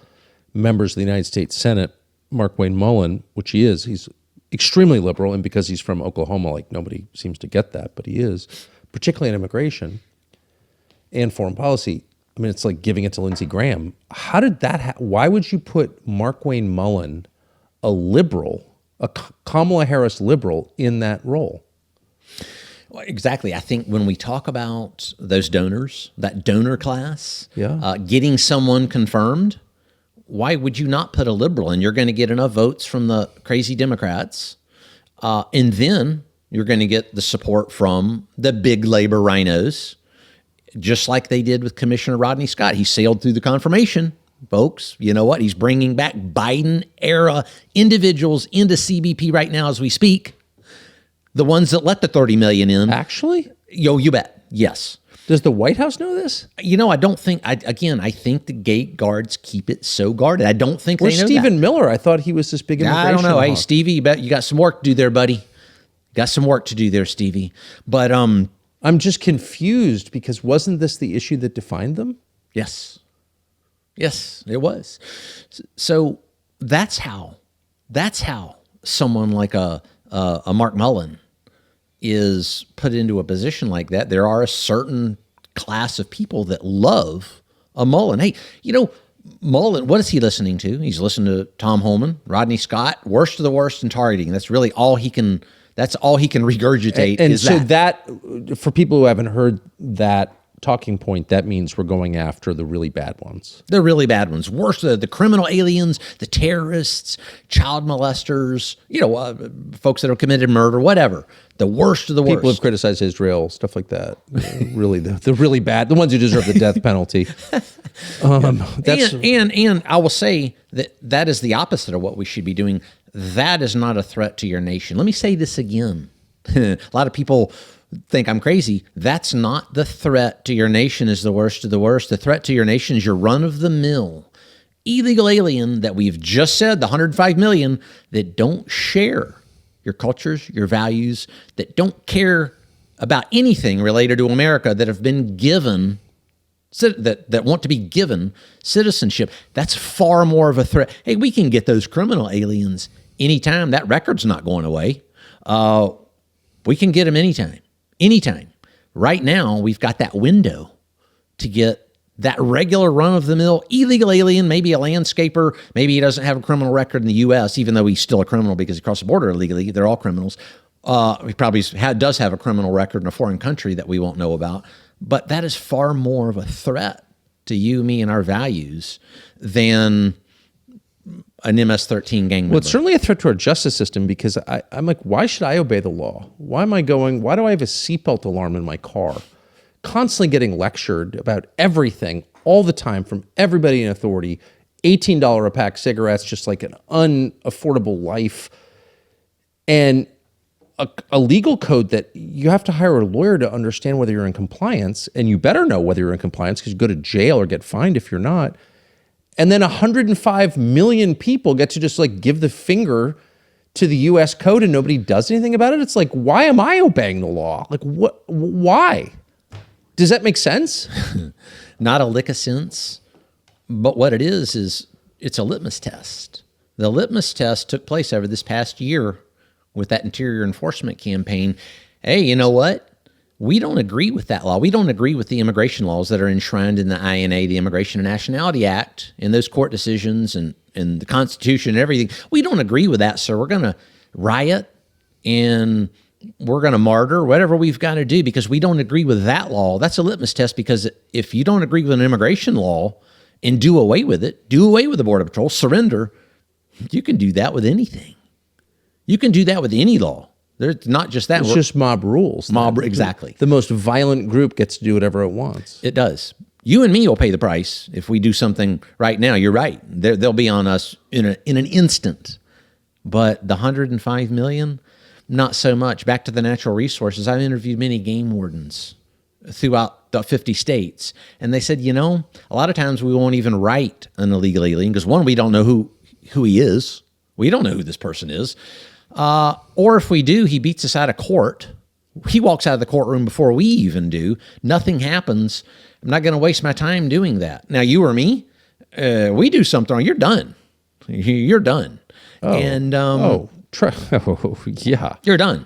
members of the United States Senate, Mark Mullen, which he is. He's extremely liberal, and because he's from Oklahoma, like nobody seems to get that, but he is, particularly on immigration and foreign policy. I mean, it's like giving it to Lindsey Graham. How did that why would you put Mark Mullen, a liberal, a Kamala Harris liberal, in that role? Well, exactly. I think when we talk about those donors, that donor class, getting someone confirmed, why would you not put a liberal? And you're going to get enough votes from the crazy Democrats, and then you're going to get the support from the big labor rhinos, just like they did with Commissioner Rodney Scott. He sailed through the confirmation. Folks, you know what? He's bringing back Biden-era individuals into CBP right now as we speak. The ones that let the 30 million in. Actually? You bet. Yes. Does the White House know this? I don't think, I think the gate guards keep it so guarded. I don't think they know Stephen that. Miller? I thought he was this big immigration I don't know. hawk. Hey, Stevie, you got some work to do there, buddy. Got some work to do there, Stevie. But I'm just confused because wasn't this the issue that defined them? Yes. Yes, it was. So that's how someone like a Mark Mullen is put into a position like that. There are a certain class of people that love a Mullen. Hey, Mullen, what is he listening to? He's listening to Tom Holman, Rodney Scott, worst of the worst in targeting. That's really all he can. That's all he can regurgitate. And is so that for people who haven't heard that talking point, that means we're going after the really bad ones. The really bad ones. Worse, the criminal aliens, the terrorists, child molesters, folks that have committed murder, whatever. The worst of the worst. People have criticized Israel, stuff like that. Really, the really bad, the ones who deserve the death penalty. And I will say that is the opposite of what we should be doing. That is not a threat to your nation. Let me say this again. A lot of people think I'm crazy. That's not the threat to your nation is the worst of the worst. The threat to your nation is your run-of-the-mill illegal alien that we've just said, the 105 million, that don't share your cultures, your values, that don't care about anything related to America, that have been given, that want to be given citizenship. That's far more of a threat. Hey, we can get those criminal aliens anytime. That record's not going away. We can get them anytime. Anytime. Right now, we've got that window to get that regular run-of-the-mill illegal alien, maybe a landscaper, maybe he doesn't have a criminal record in the U.S., even though he's still a criminal because he crossed the border illegally. They're all criminals. He probably does have a criminal record in a foreign country that we won't know about. But that is far more of a threat to you, me, and our values than an MS-13 gang member. Well, it's certainly a threat to our justice system because I'm like, why should I obey the law? Why do I have a seatbelt alarm in my car? Constantly getting lectured about everything all the time from everybody in authority. $18 a pack cigarettes, just like an unaffordable life. And a legal code that you have to hire a lawyer to understand whether you're in compliance, and you better know whether you're in compliance because you go to jail or get fined if you're not. And then 105 million people get to just like give the finger to the US code and nobody does anything about it. It's like, why am I obeying the law? Like, what? Why? Does that make sense? Not a lick of sense. But what it is it's a litmus test. The litmus test took place over this past year with that interior enforcement campaign. Hey, you know what? We don't agree with that law. We don't agree with the immigration laws that are enshrined in the INA, the Immigration and Nationality Act, and those court decisions and the Constitution and everything. We don't agree with that, so we're going to riot and we're going to martyr, whatever we've got to do because we don't agree with that law. That's a litmus test because if you don't agree with an immigration law and do away with it, do away with the Border Patrol, surrender, you can do that with anything. You can do that with any law. There's not just that. It's just mob rules. Exactly. The most violent group gets to do whatever it wants. It does. You and me will pay the price if we do something right now. You're right. They'll be on us in an instant. But the 105 million, not so much. Back to the natural resources. I've interviewed many game wardens throughout the 50 states. And they said, a lot of times we won't even write an illegal alien because one, we don't know who he is. We don't know who this person is. Or if we do, he beats us out of court. He walks out of the courtroom before we even do. Nothing happens. I'm not going to waste my time doing that. Now, you or me, we do something wrong. You're done. You're done. Yeah. You're done.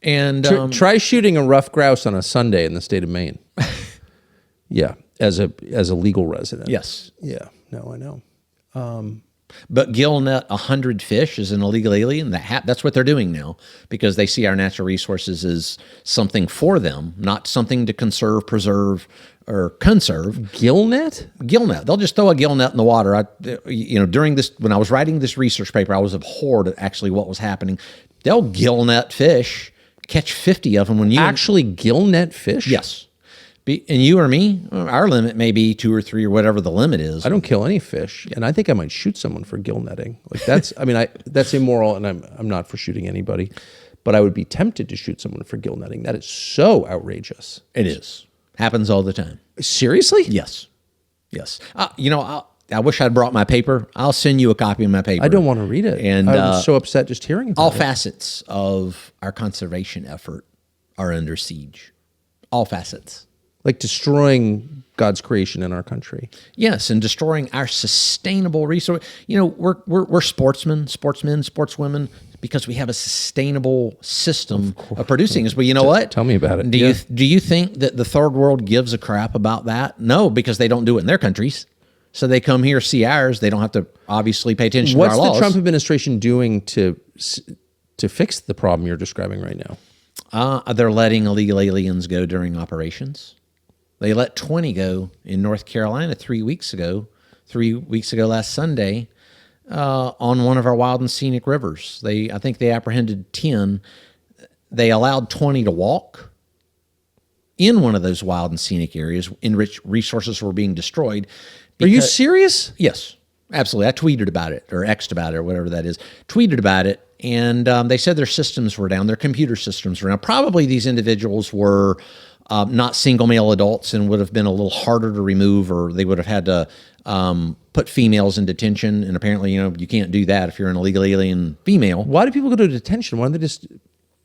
And try shooting a rough grouse on a Sunday in the state of Maine. Yeah, as a legal resident. Yes. Yeah. No, I know. But gill net 100 fish is an illegal alien. That's what they're doing now because they see our natural resources as something for them, not something to conserve, preserve, or conserve. Gill net? Gill net. They'll just throw a gill net in the water. During this, when I was writing this research paper, I was abhorred at actually what was happening. They'll gill net fish, catch 50 of them when you actually gill net fish. Yes. And you or me, our limit may be 2 or 3 or whatever the limit is. I don't kill any fish, and I think I might shoot someone for gill netting. Like that's, that's immoral, and I'm not for shooting anybody, but I would be tempted to shoot someone for gill netting. That is so outrageous. It is. Happens all the time. Seriously? Yes. I wish I'd brought my paper. I'll send you a copy of my paper. I don't want to read it. And I'm so upset just hearing about all it. facets of our conservation effort are under siege. All facets. Like destroying God's creation in our country. Yes, and destroying our sustainable resource. We're sportswomen, because we have a sustainable system of producing this. But you know what? Tell me about it. Do you think that the third world gives a crap about that? No, because they don't do it in their countries. So they come here, see ours. They don't have to obviously pay attention to our laws. What's the Trump administration doing to fix the problem you're describing right now? They're letting illegal aliens go during operations. They let 20 go in North Carolina 3 weeks ago. 3 weeks ago last Sunday on one of our wild and scenic rivers. I think they apprehended 10. They allowed 20 to walk in one of those wild and scenic areas in which resources were being destroyed. Are you serious? Yes, absolutely. I tweeted about it or X'd about it or whatever that is. Tweeted about it. And they said their systems were down. Their computer systems were down. Probably these individuals were not single male adults and would have been a little harder to remove, or they would have had to put females in detention. And apparently, you can't do that if you're an illegal alien female. Why do people go to detention? Why don't they just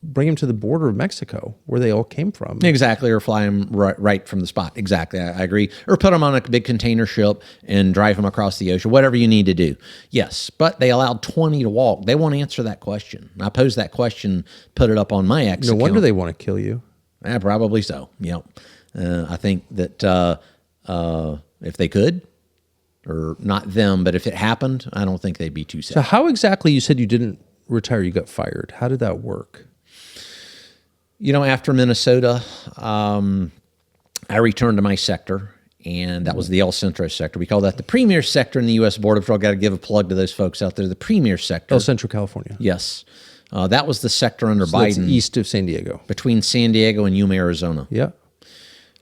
bring them to the border of Mexico where they all came from? Exactly, or fly them right from the spot. Exactly, I agree. Or put them on a big container ship and drive them across the ocean, whatever you need to do. Yes, but they allowed 20 to walk. They won't answer that question. I posed that question, put it up on my X account. No wonder they want to kill you. Probably so, I think that if they could, or not them, but if it happened, I don't think they'd be too sad. So how exactly, you said you didn't retire, you got fired. How did that work? After Minnesota, I returned to my sector, and that was the El Centro sector. We call that the premier sector in the U.S. Border Patrol. Got to give a plug to those folks out there. The premier sector. El Centro, California. Yes. That was the sector under Biden. That's east of San Diego. Between San Diego and Yuma, Arizona. Yeah.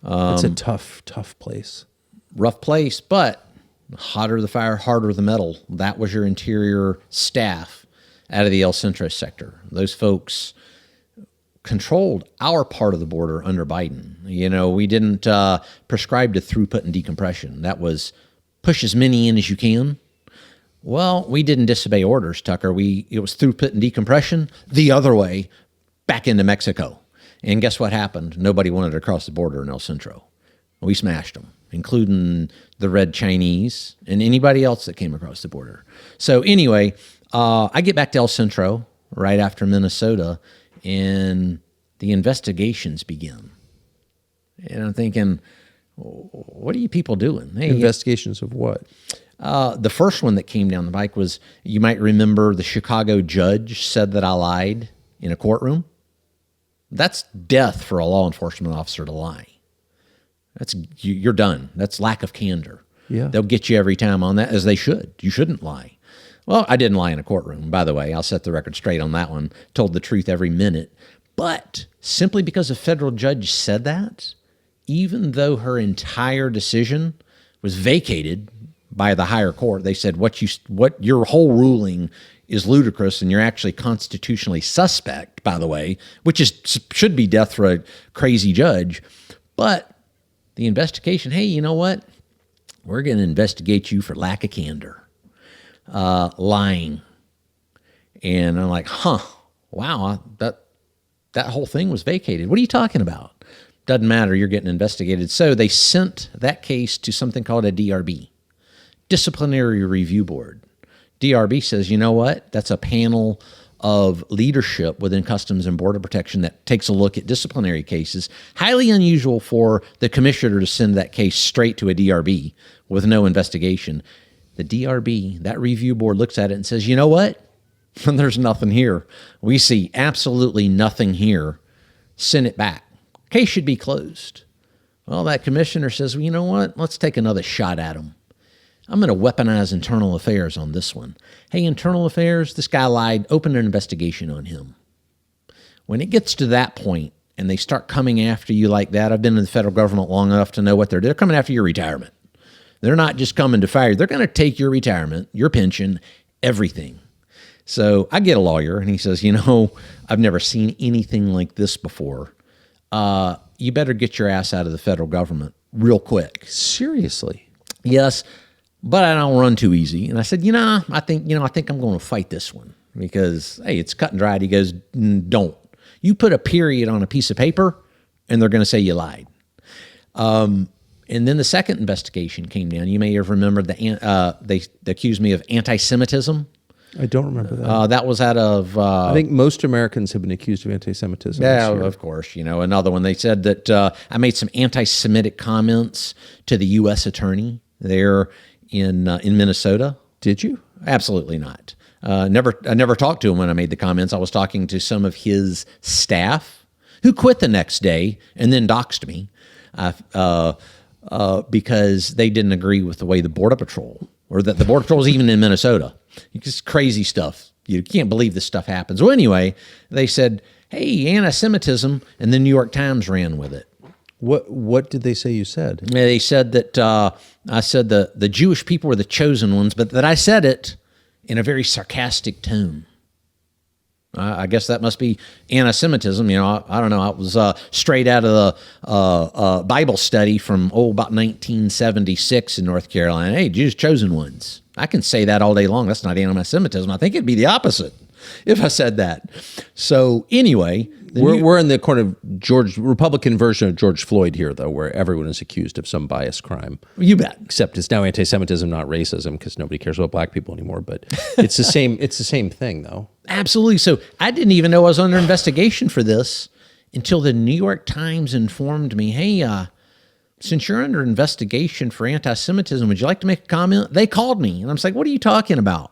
It's a tough place. Rough place, but hotter the fire, harder the metal. That was your interior staff out of the El Centro sector. Those folks controlled our part of the border under Biden. You know, we didn't prescribe to throughput and decompression. That was push as many in as you can. Well, we didn't disobey orders, Tucker. It was throughput and decompression the other way back into Mexico. And guess what happened? Nobody wanted to cross the border in El Centro. We smashed them, including the red Chinese and anybody else that came across the border. So anyway, I get back to El Centro right after Minnesota, and the investigations begin. And I'm thinking, what are you people doing? Hey, Investigations of what? the first one that came down the pike was, you might remember the Chicago judge said that I lied in a courtroom. That's death for a law enforcement officer to lie. You're done. That's lack of candor. Yeah. They'll get you every time on that, as they should. You shouldn't lie. Well, I didn't lie in a courtroom, by the way. I'll set the record straight on that one. Told the truth every minute. But simply because a federal judge said that, even though her entire decision was vacated by the higher court, they said what your whole ruling is ludicrous, and you're actually constitutionally suspect, by the way, which should be death for a crazy judge. But the investigation, hey, you know what? We're going to investigate you for lack of candor, lying. And I'm like, wow, that whole thing was vacated. What are you talking about? Doesn't matter, you're getting investigated. So they sent that case to something called a DRB, Disciplinary Review Board. DRB says, you know what? That's a panel of leadership within Customs and Border Protection that takes a look at disciplinary cases. Highly unusual for the commissioner to send that case straight to a DRB with no investigation. The DRB, that review board, looks at it and says, you know what? There's nothing here. We see absolutely nothing here. Send it back. Case should be closed. Well, that commissioner says, well, you know what? Let's take another shot at him. I'm going to weaponize internal affairs on this one. Hey, internal affairs, this guy lied. Open an investigation on him. When it gets to that point and they start coming after you like that, I've been in the federal government long enough to know what they're doing. They're coming after your retirement. They're not just coming to fire you. They're going to take your retirement, your pension, everything. So I get a lawyer, and he says, you know, I've never seen anything like this before. You better get your ass out of the federal government real quick. Seriously? Yes, but I don't run too easy. And I said, I think I'm going to fight this one because, hey, it's cut and dried. He goes, don't. You put a period on a piece of paper, and they're going to say you lied. And then the second investigation came down. You may have remembered they accused me of anti-Semitism. I don't remember that. That was out of... I think most Americans have been accused of anti-Semitism. Yeah, of course. Another one. They said that I made some anti-Semitic comments to the U.S. attorney there in Minnesota. Did you? Absolutely not. I never talked to him when I made the comments. I was talking to some of his staff who quit the next day and then doxed me because they didn't agree with the way the Border Patrol, or that the Border Patrol is even in Minnesota. Just crazy stuff. You can't believe this stuff happens. Well, anyway, they said, hey, anti-Semitism, and the New York Times ran with it. What did they say you said? They said that I said the Jewish people were the chosen ones, but that I said it in a very sarcastic tone. I guess that must be anti-Semitism. I don't know. I was straight out of the Bible study from about 1976 in North Carolina. Hey, Jews chosen ones. I can say that all day long. That's not anti-Semitism. I think it'd be the opposite if I said that. So anyway, we're in the kind of Republican version of George Floyd here, though, where everyone is accused of some biased crime. You bet. Except it's now anti-Semitism, not racism, because nobody cares about black people anymore. But it's the same. It's the same thing, though. Absolutely. So I didn't even know I was under investigation for this until the New York Times informed me, hey, since you're under investigation for anti-Semitism, would you like to make a comment? They called me, and I'm like, what are you talking about?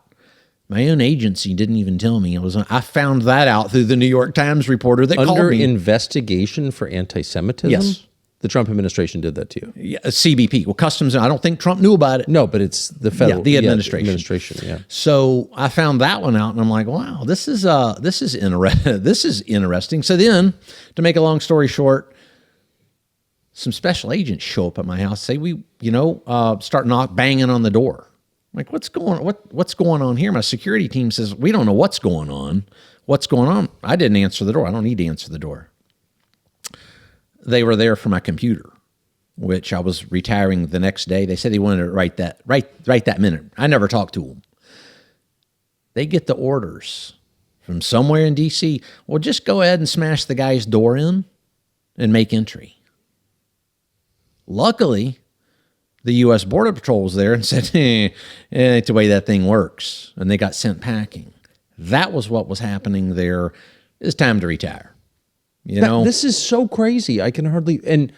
My own agency didn't even tell me. I found that out through the New York Times reporter that called me. Under investigation for anti-Semitism? Yes. The Trump administration did that to you? Yeah, CBP. Well, Customs, I don't think Trump knew about it. No, but it's the federal... the administration. Yeah. So I found that one out, and I'm like, wow, this is interesting. So then, to make a long story short, some special agents show up at my house, say start banging on the door. I'm like, what's going on here? My security team says, we don't know what's going on. What's going on? I didn't answer the door. I don't need to answer the door. They were there for my computer, which I was retiring the next day. They said they wanted to right that minute. I never talked to them. They get the orders from somewhere in D.C. Well, just go ahead and smash the guy's door in and make entry. Luckily, the U.S. Border Patrol was there and said, it ain't the way that thing works. And they got sent packing. That was what was happening there. It's time to retire. You know? This is so crazy. I can hardly... And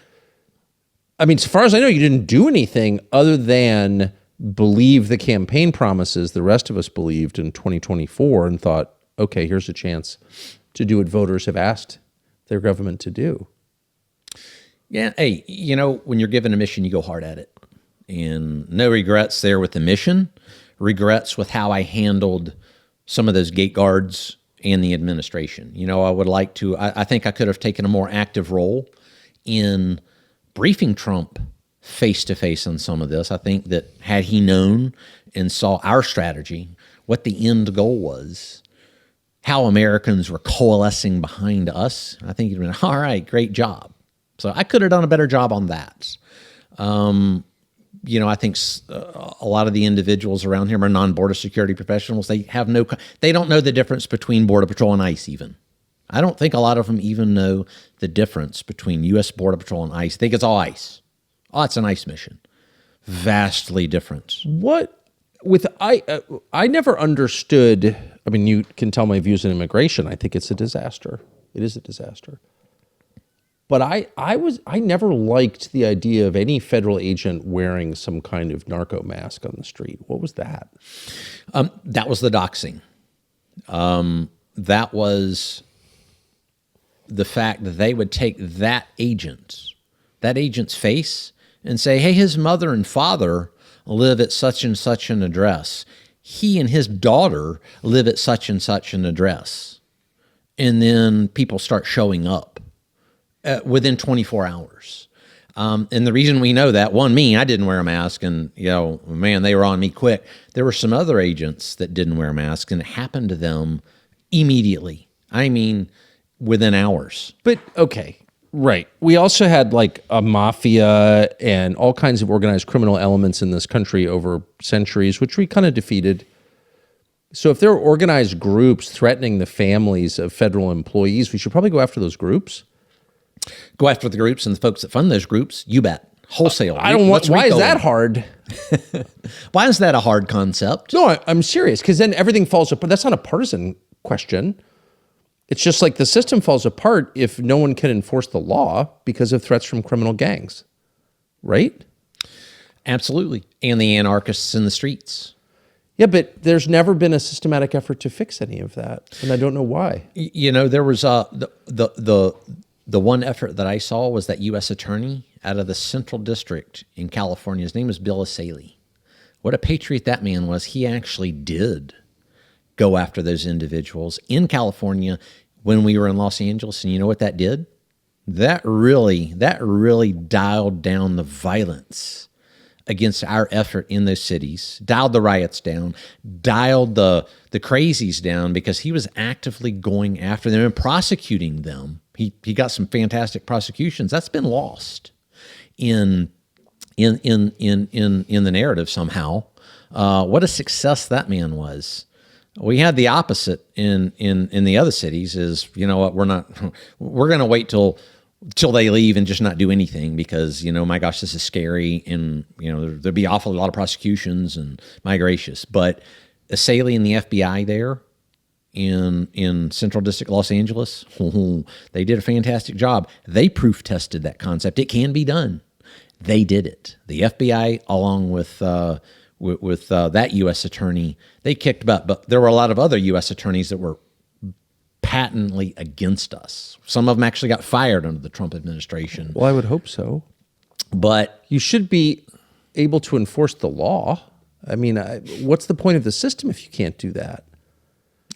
I mean, as far as I know, you didn't do anything other than believe the campaign promises the rest of us believed in 2024 and thought, okay, here's a chance to do what voters have asked their government to do. Yeah, hey, you know, when you're given a mission, you go hard at it. And no regrets there with the mission, regrets with how I handled some of those gate guards and the administration. You know, I would like to, I think I could have taken a more active role in briefing Trump face-to-face on some of this. I think that had he known and saw our strategy, what the end goal was, how Americans were coalescing behind us, I think he'd been, all right, great job. So I could have done a better job on that. You know, I think a lot of the individuals around here are non-border security professionals. They don't know the difference between Border Patrol and ICE even. I don't think a lot of them even know the difference between U.S. Border Patrol and ICE. They think it's all ICE. Oh, it's an ICE mission. Vastly different. What with I never understood. I mean, you can tell my views on immigration. I think it's a disaster. It is a disaster. But I never liked the idea of any federal agent wearing some kind of narco mask on the street. What was that? That was the doxing. That was the fact that they would take that agent's face and say, hey, his mother and father live at such and such an address. He and his daughter live at such and such an address. And then people start showing up within 24 hours. And the reason we know that, one, I didn't wear a mask, and, you know, man, they were on me quick. There were some other agents that didn't wear masks, and it happened to them immediately. I mean, within hours. But, okay, right. We also had, like, a mafia and all kinds of organized criminal elements in this country over centuries, which we kind of defeated. So if there are organized groups threatening the families of federal employees, we should probably go after those groups. Go after the groups and the folks that fund those groups. You bet. Wholesale. I don't want. Why is that hard? Why is that a hard concept? No, I'm serious, because then everything falls apart. That's not a partisan question. It's just like the system falls apart if no one can enforce the law because of threats from criminal gangs, right? Absolutely. And the anarchists in the streets. Yeah, but there's never been a systematic effort to fix any of that, and I don't know why. You know, there was the one effort that I saw was that U.S. attorney out of the Central District in California. His name was Bill Asaley. What a patriot that man was. He actually did go after those individuals in California when we were in Los Angeles. And you know what that did? That really dialed down the violence against our effort in those cities, dialed the riots down, dialed the crazies down, because he was actively going after them and prosecuting them. He got some fantastic prosecutions. That's been lost in the narrative somehow. What a success that man was. We had the opposite in the other cities. Is, you know what, we're going to wait till they leave and just not do anything because, you know, my gosh, this is scary, and, you know, there'd be awfully a lot of prosecutions, and my gracious. But Asaley and the FBI there in Central District Los Angeles, they did a fantastic job. They proof tested that concept. It can be done. They did it. The FBI, along with that U.S. attorney, they kicked butt. But there were a lot of other U.S. attorneys that were patently against us. Some of them actually got fired under the Trump administration. Well, I would hope so. But you should be able to enforce the law. I mean, what's the point of the system if you can't do that?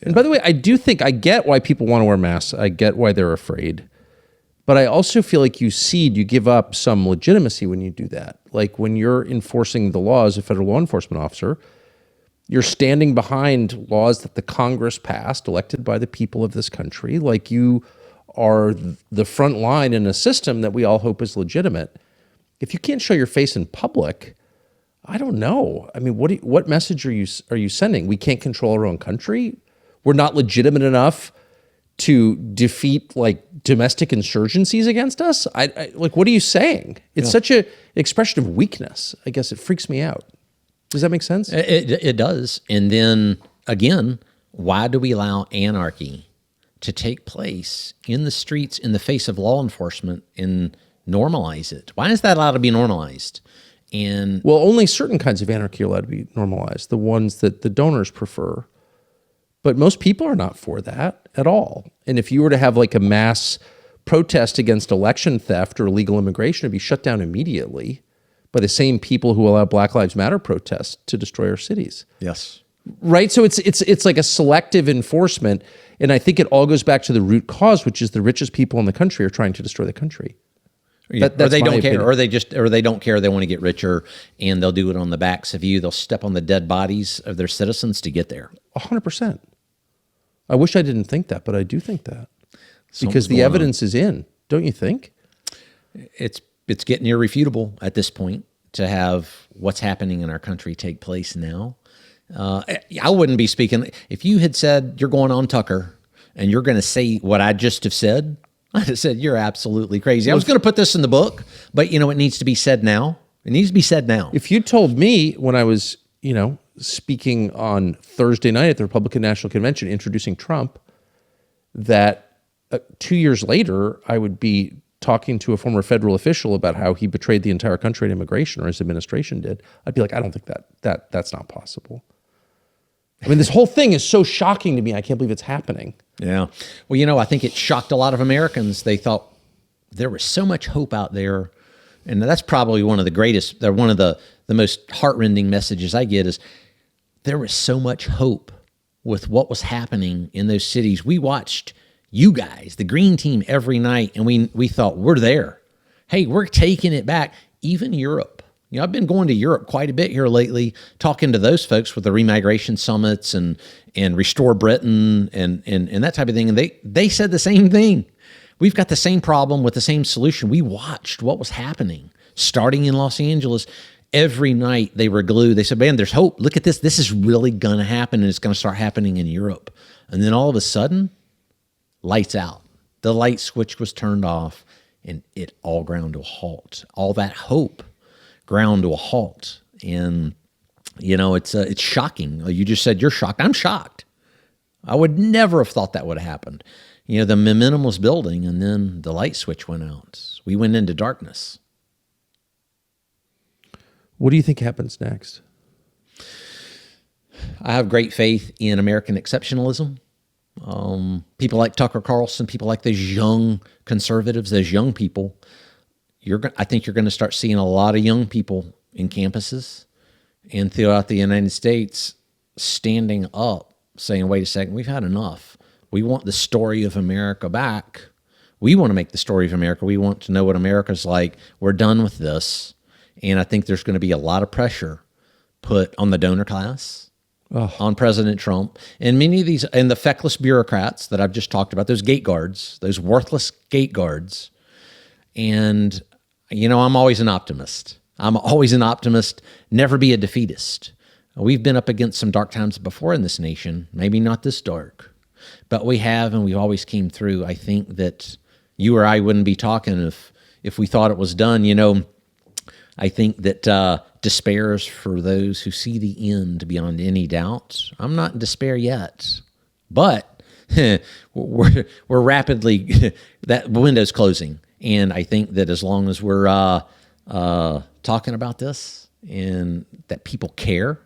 Yeah. And by the way, I do think I get why people want to wear masks. I get why they're afraid. But I also feel like you give up some legitimacy when you do that. Like when you're enforcing the law as a federal law enforcement officer, You're standing behind laws that the Congress passed, elected by the people of this country. Like, you are the front line in a system that we all hope is legitimate. If you can't show your face in public, I don't know. I mean, what message are you sending? We can't control our own country? We're not legitimate enough to defeat like domestic insurgencies against us? I like, what are you saying? It's such an expression of weakness. I guess it freaks me out. Does that make sense? It does. And then again, why do we allow anarchy to take place in the streets in the face of law enforcement and normalize it? Why is that allowed to be normalized? And well, only certain kinds of anarchy are allowed to be normalized, the ones that the donors prefer. But most people are not for that at all. And if you were to have like a mass protest against election theft or illegal immigration, it'd be shut down immediately by the same people who allow Black Lives Matter protests to destroy our cities. yes. Right? So it's like a selective enforcement. And I think it all goes back to the root cause, which is the richest people in the country are trying to destroy the country. Or they don't care, or they don't care. They want to get richer, and they'll do it on the backs of you. They'll step on the dead bodies of their citizens to get there. 100%. I wish I didn't think that, but I do think that. Because the evidence is in, don't you think? It's getting irrefutable at this point to have what's happening in our country take place now. I wouldn't be speaking if you had said you're going on Tucker and you're going to say what I just have said. I'd have said you're absolutely crazy. I was going to put this in the book, but it needs to be said now. It needs to be said now. If you told me when I was, speaking on Thursday night at the Republican National Convention introducing Trump, that 2 years later I would be talking to a former federal official about how he betrayed the entire country in immigration, or his administration did, I'd be like, I don't think that's not possible. I mean, this whole thing is so shocking to me. I can't believe it's happening. Yeah. Well, I think it shocked a lot of Americans. They thought there was so much hope out there. And that's probably one of the most heartrending messages I get is there was so much hope with what was happening in those cities. We watched you guys, the green team, every night, and we thought, we're there. Hey, we're taking it back. Even Europe. I've been going to Europe quite a bit here lately, talking to those folks with the remigration summits and Restore Britain and that type of thing. And they said the same thing. We've got the same problem with the same solution. We watched what was happening, starting in Los Angeles. Every night they were glued. They said, man, there's hope. Look at this. This is really going to happen, and it's going to start happening in Europe. And then all of a sudden, lights out. The light switch was turned off, and it all ground to a halt. All that hope ground to a halt. And, it's shocking. You just said you're shocked. I'm shocked. I would never have thought that would have happened. The momentum was building, and then the light switch went out. We went into darkness. What do you think happens next? I have great faith in American exceptionalism. People like Tucker Carlson, people like those young conservatives, those young people. I think you're going to start seeing a lot of young people in campuses and throughout the United States standing up, saying, wait a second, we've had enough. We want the story of America back. We want to make the story of America. We want to know what America's like. We're done with this. And I think there's going to be a lot of pressure put on the donor class, on President Trump, and many of these, and the feckless bureaucrats that I've just talked about, those gate guards, those worthless gate guards. And, I'm always an optimist. Never be a defeatist. We've been up against some dark times before in this nation, maybe not this dark, but we have, and we've always came through. I think that you or I wouldn't be talking if we thought it was done. I think that despair is for those who see the end beyond any doubt. I'm not in despair yet, but we're rapidly, that window's closing. And I think that as long as we're talking about this and that people care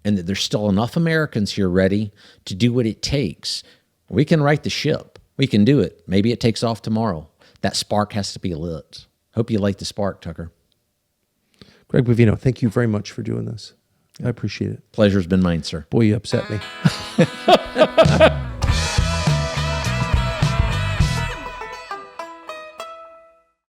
and that there's still enough Americans here ready to do what it takes, we can right the ship. We can do it. Maybe it takes off tomorrow. That spark has to be lit. Hope you light the spark, Tucker. Greg Bovino, thank you very much for doing this. I appreciate it. Pleasure's been mine, sir. Boy, you upset me.